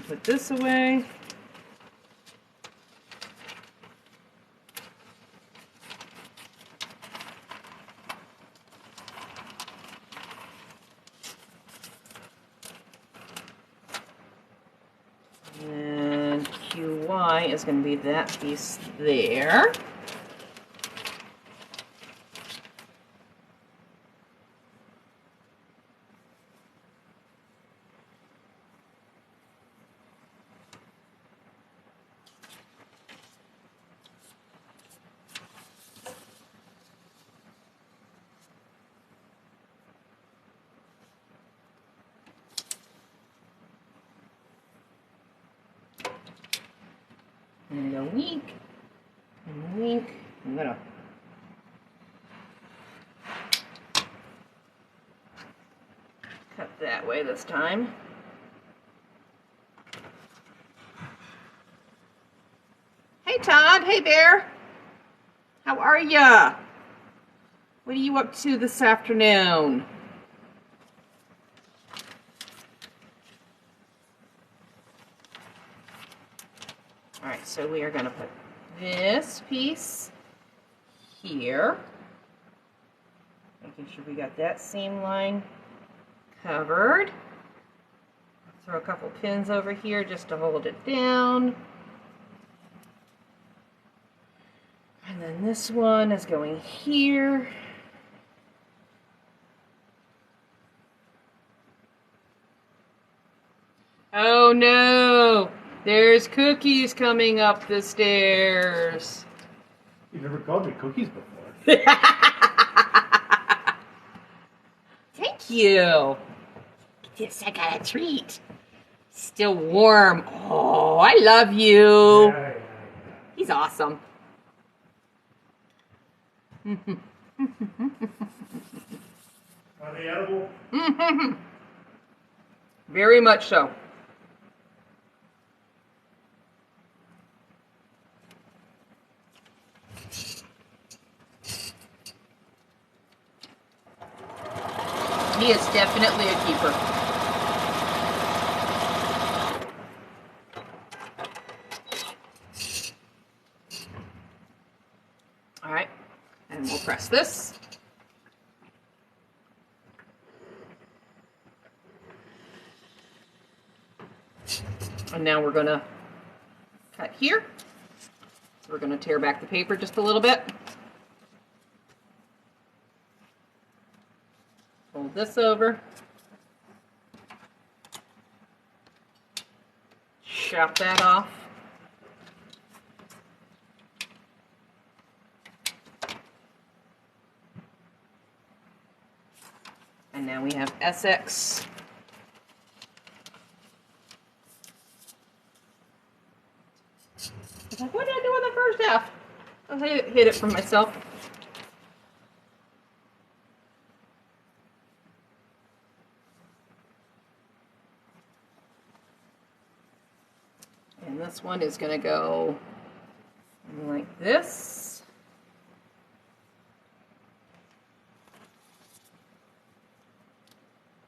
[SPEAKER 2] Put this away. And QY is going to be that piece there. And go wink, and wink. I'm gonna cut that way this time. Hey Todd, hey Bear. How are ya? What are you up to this afternoon? Alright, so we are going to put this piece here. Making sure we got that seam line covered. Throw a couple pins over here just to hold it down. And then this one is going here. Oh no! There's Cookies coming up the stairs.
[SPEAKER 1] You never called me Cookies before.
[SPEAKER 2] Thank you. Yes, I got a treat. Still warm. Oh, I love you.
[SPEAKER 1] Yeah.
[SPEAKER 2] He's awesome.
[SPEAKER 1] Are they edible?
[SPEAKER 2] Mm-hmm. Very much so. He is definitely a keeper. All right, and we'll press this. And now we're gonna cut here. So we're gonna tear back the paper just a little bit. Fold this over. Chop that off. And now we have SX. I was like, what did I do with the first half? I hid it from myself. And this one is going to go like this.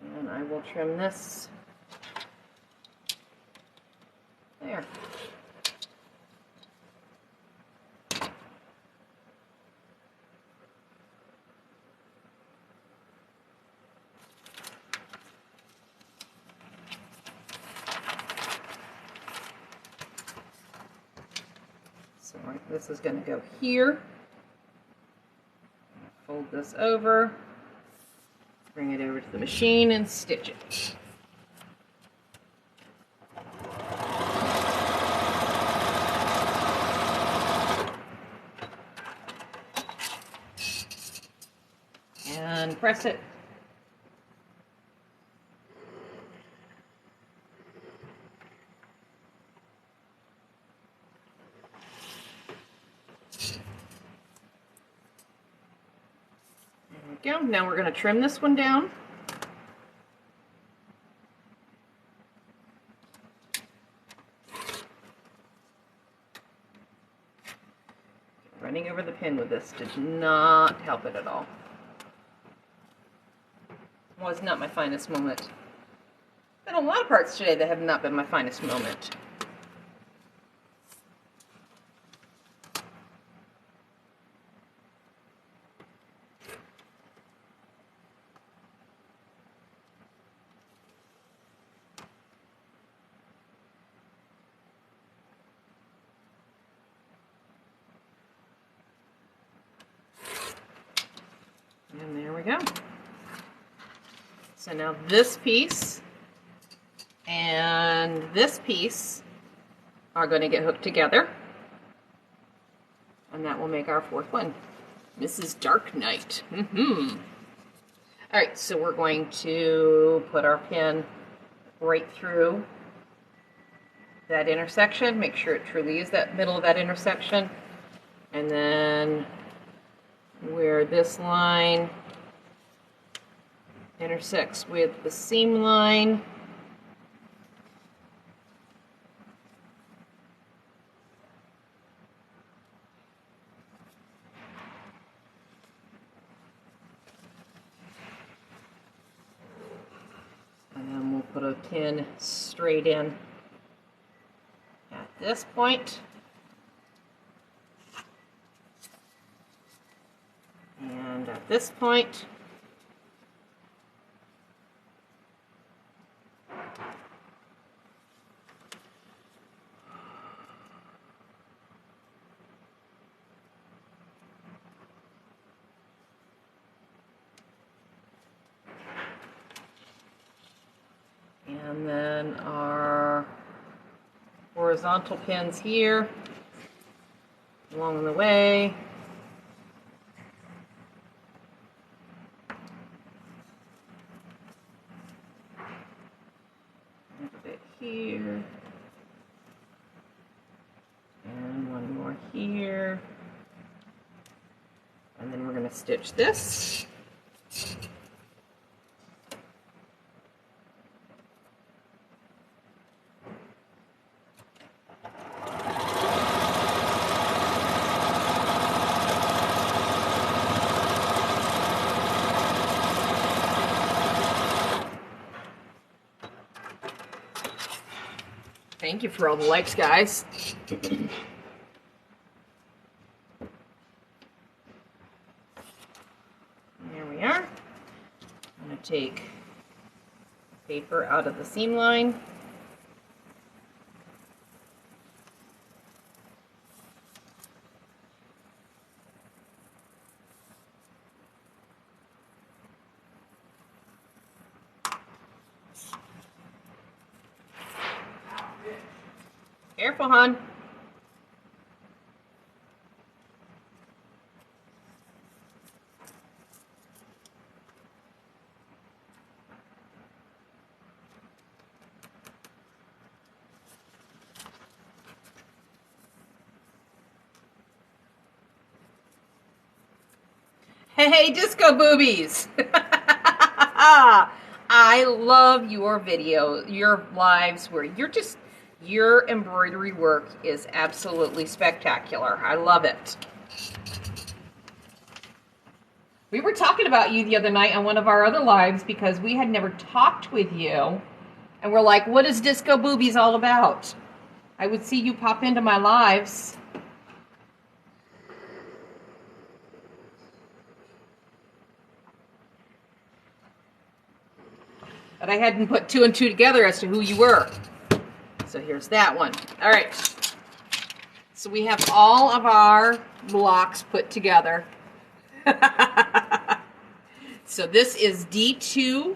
[SPEAKER 2] And I will trim this there. So this is going to go here. Fold this over, bring it over to the machine and stitch it. And press it. There we go. Now we're going to trim this one down. Running over the pin with this did not help it at all. Was not my finest moment. Been a lot of parts today that have not been my finest moment. And there we go. So now this piece and this piece are going to get hooked together. And that will make our fourth one. Mrs. Dark Knight. Alright, so we're going to put our pin right through that intersection. Make sure it truly is that middle of that intersection. And then where this line intersects with the seam line, and then we'll put a pin straight in at this point. And at this point, and then our horizontal pins here along the way. A bit here. And one more here. And then we're going to stitch this. Thank you for all the likes, guys. There we are. I'm going to take paper out of the seam line. Careful, hon. Hey, disco boobies! I love your video, your lives where your embroidery work is absolutely spectacular. I love it. We were talking about you the other night on one of our other lives because we had never talked with you. And we're like, what is Disco Boobies all about? I would see you pop into my lives. But I hadn't put 2 and 2 together as to who you were. So here's that one. All right. So we have all of our blocks put together. So this is D2.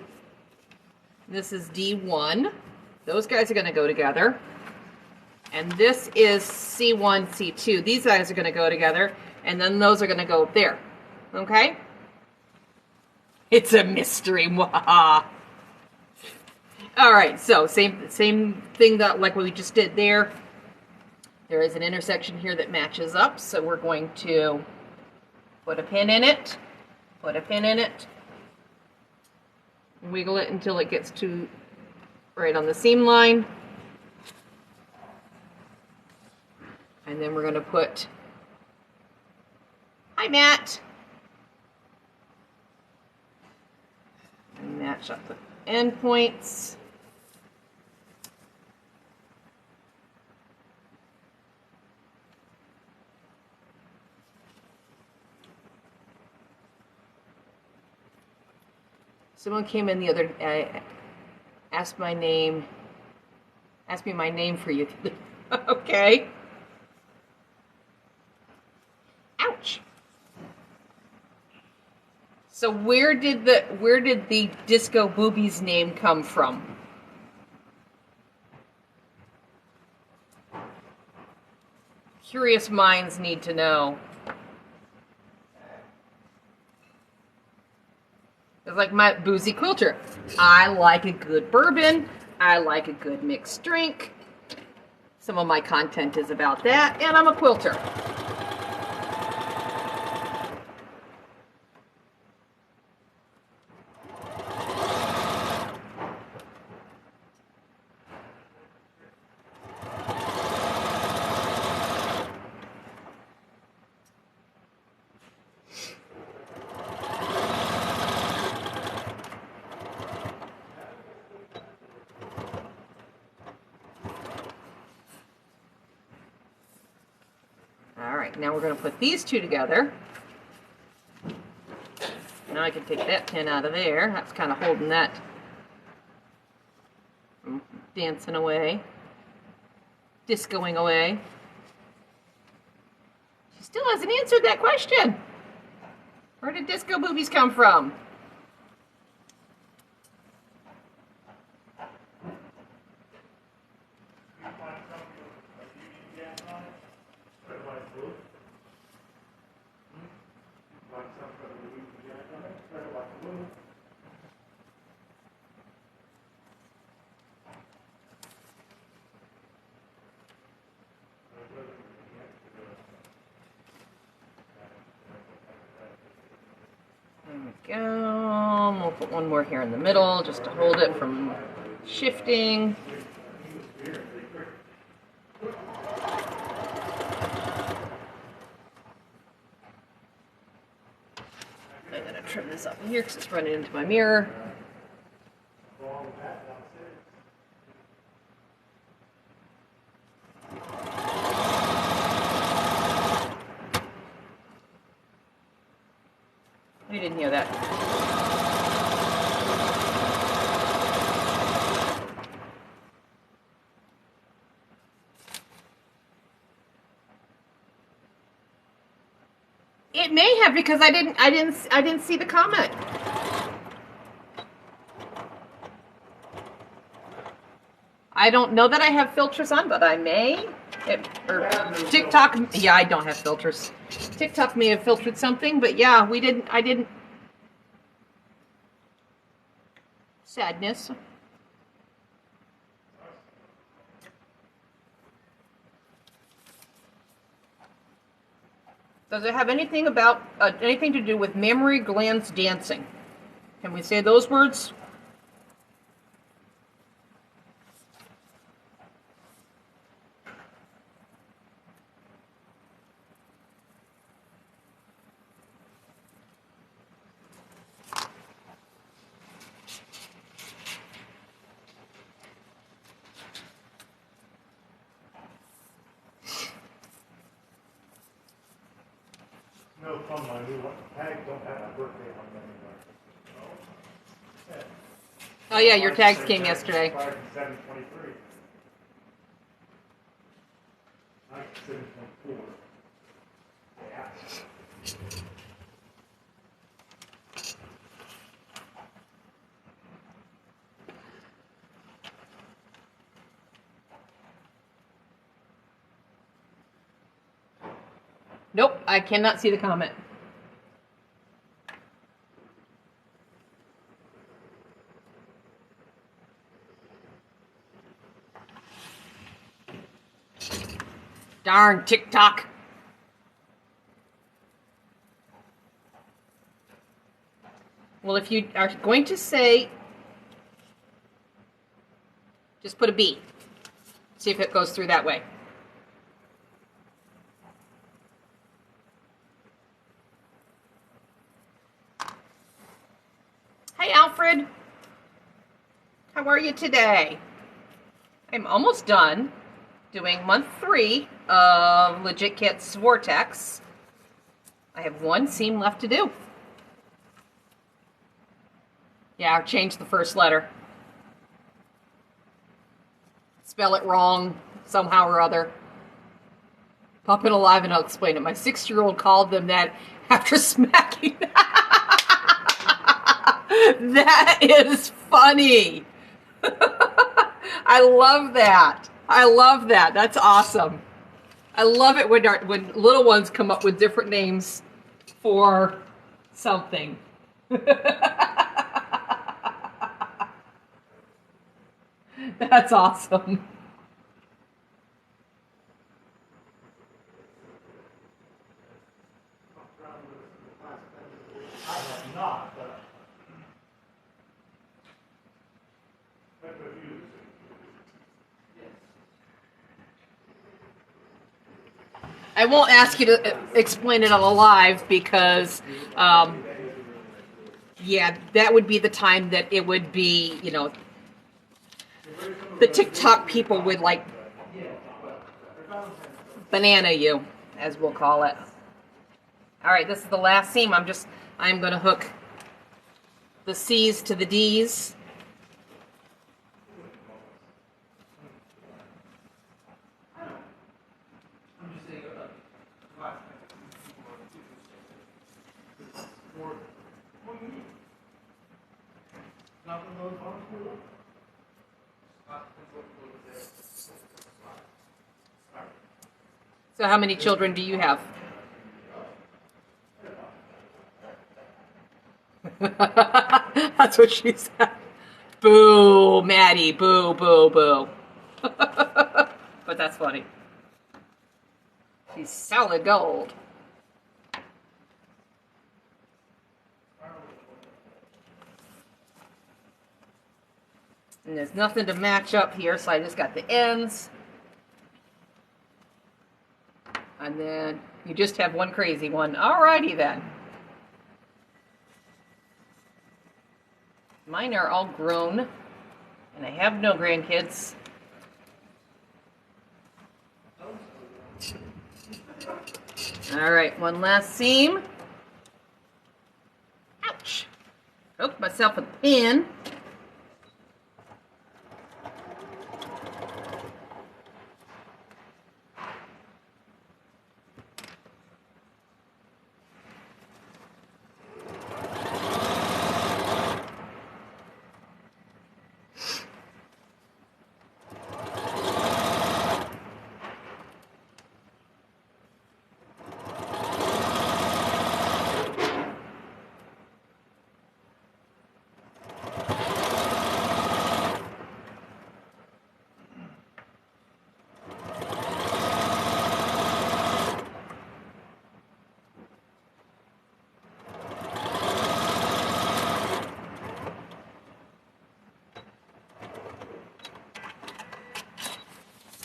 [SPEAKER 2] This is D1. Those guys are going to go together. And this is C1, C2. These guys are going to go together. And then those are going to go there. Okay? It's a mystery. All right, so same thing that like what we just did there. There is an intersection here that matches up, so we're going to put a pin in it, put a pin in it, wiggle it until it gets to right on the seam line, and then we're going to put, hi Matt, and match up the end points. Someone came in the other day, asked me my name for you. Okay. Ouch. So where did the Disco Boobies name come from? Curious minds need to know. It's like my boozy quilter. I like a good bourbon. I like a good mixed drink. Some of my content is about that, and I'm a quilter. Now we're going to put these two together. Now I can take that pin out of there. That's kind of holding that from dancing away, discoing away. She still hasn't answered that question. Where did Disco Boobies come from? There we go. We'll put one more here in the middle just to hold it from shifting. I'm going to trim this up here because it's running into my mirror. didn't hear that. It may have, because I didn't see the comment. I don't know that I have filters on, but I may. TikTok, yeah, I don't have filters. TikTok may have filtered something, but yeah, I didn't. Sadness. Does it have anything anything to do with mammary glands dancing? Can we say those words?
[SPEAKER 1] No fun, my new tags don't have my birthday on them anymore.
[SPEAKER 2] Oh yeah, your tags came yesterday.
[SPEAKER 1] 7/23. 7/24. Yeah.
[SPEAKER 2] Nope, I cannot see the comment. Darn TikTok. Well, if you are going to say, just put a B. See if it goes through that way. Hey, Alfred. How are you today? I'm almost done doing month 3 of Legit Kits Vortex. I have one seam left to do. Yeah, I've changed the first letter. Spell it wrong somehow or other. Pop it alive and I'll explain it. My 6-year-old called them that after smacking. That is funny. I love that. I love that. That's awesome. I love it when little ones come up with different names for something. That's awesome.
[SPEAKER 1] I have not, but that's what you
[SPEAKER 2] I won't ask you to explain it on a live because, yeah, that would be the time that it would be, you know, the TikTok people would like banana you, as we'll call it. All right, this is the last seam. I'm going to hook the C's to the D's. So how many children do you have? That's what she said. Boo, Maddie. Boo, boo, boo. But that's funny. She's solid gold. And there's nothing to match up here, so I just got the ends. And then you just have one crazy one. Alrighty then. Mine are all grown, and I have no grandkids. Alright, one last seam. Poked myself with a pin.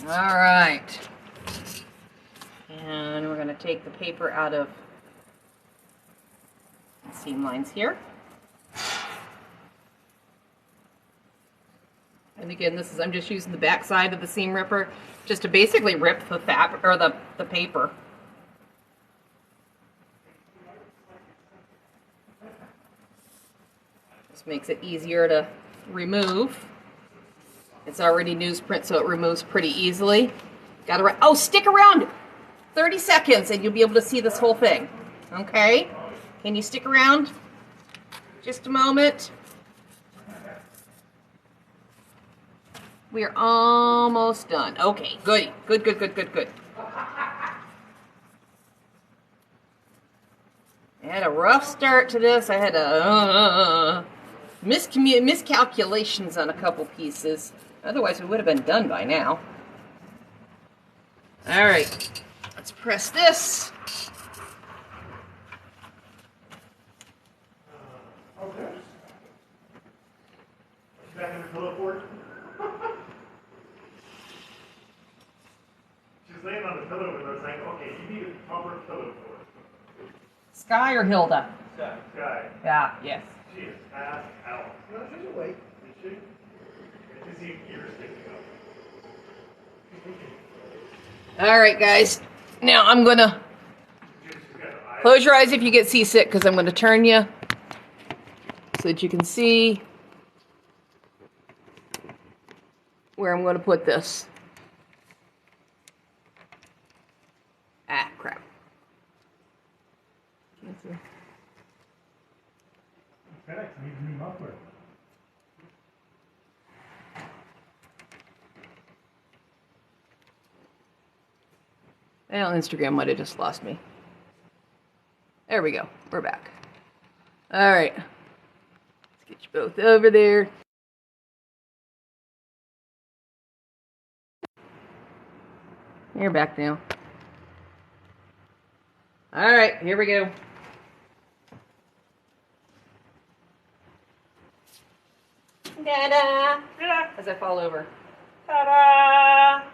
[SPEAKER 2] All right, and we're going to take the paper out of the seam lines here. And again, this is, I'm just using the back side of the seam ripper just to basically rip the fabric or the paper. This makes it easier to remove. It's already newsprint, so it removes pretty easily. Oh, stick around 30 seconds and you'll be able to see this whole thing. Okay? Can you stick around? Just a moment. We're almost done. Okay, good. Good. I had a rough start to this. I had a miscalculations on a couple pieces. Otherwise, we would have been done by now. All right, let's press this.
[SPEAKER 1] Okay. Back in the pillow fort. She's laying on the pillow and I was like, okay, you need a proper pillow fort.
[SPEAKER 2] Sky or Hilda?
[SPEAKER 1] Sky.
[SPEAKER 2] Yeah, yes.
[SPEAKER 1] She is passed out. No, she's awake. Is she? I can see ears sticking up.
[SPEAKER 2] All right, guys. Now I'm going to close your eyes if you get seasick because I'm going to turn you so that you can see where I'm going to put this. Ah, crap.
[SPEAKER 1] FedEx needs a new muffler.
[SPEAKER 2] Well, Instagram might have just lost me. There we go. We're back. All right. Let's get you both over there. You're back now. All right, here we go. Ta-da! As I fall over. Ta-da!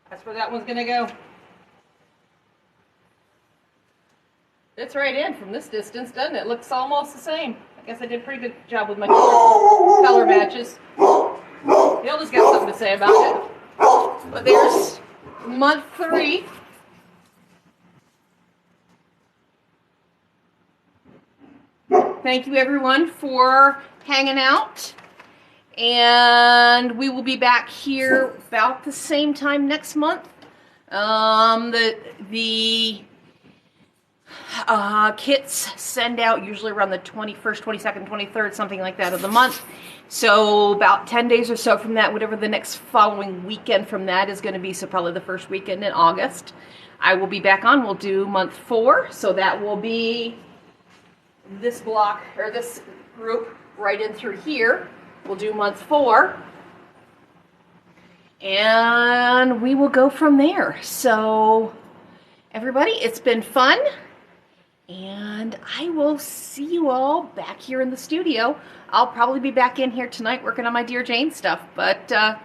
[SPEAKER 2] That's where that one's gonna go. It's right in from this distance, doesn't it? Looks almost the same. I guess I did a pretty good job with my color matches. Hilda's got something to say about it. But there's month 3. Thank you everyone for hanging out. And we will be back here about the same time next month. The kits send out usually around the 21st, 22nd, 23rd, something like that of the month. So about 10 days or so from that, whatever the next following weekend from that is going to be, so probably the first weekend in August, I will be back on. We'll do month 4. So that will be this block, or this group right in through here. We'll do month 4. And we will go from there. So everybody, it's been fun. And I will see you all back here in the studio. I'll probably be back in here tonight working on my Dear Jane stuff, but I'm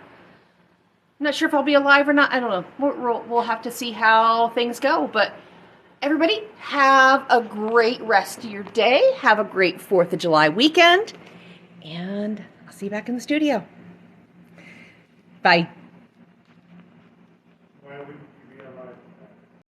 [SPEAKER 2] not sure if I'll be alive or not. I don't know. We'll have to see how things go. But everybody, have a great rest of your day. Have a great 4th of July weekend. And I'll see you back in the studio. Bye.
[SPEAKER 1] Well,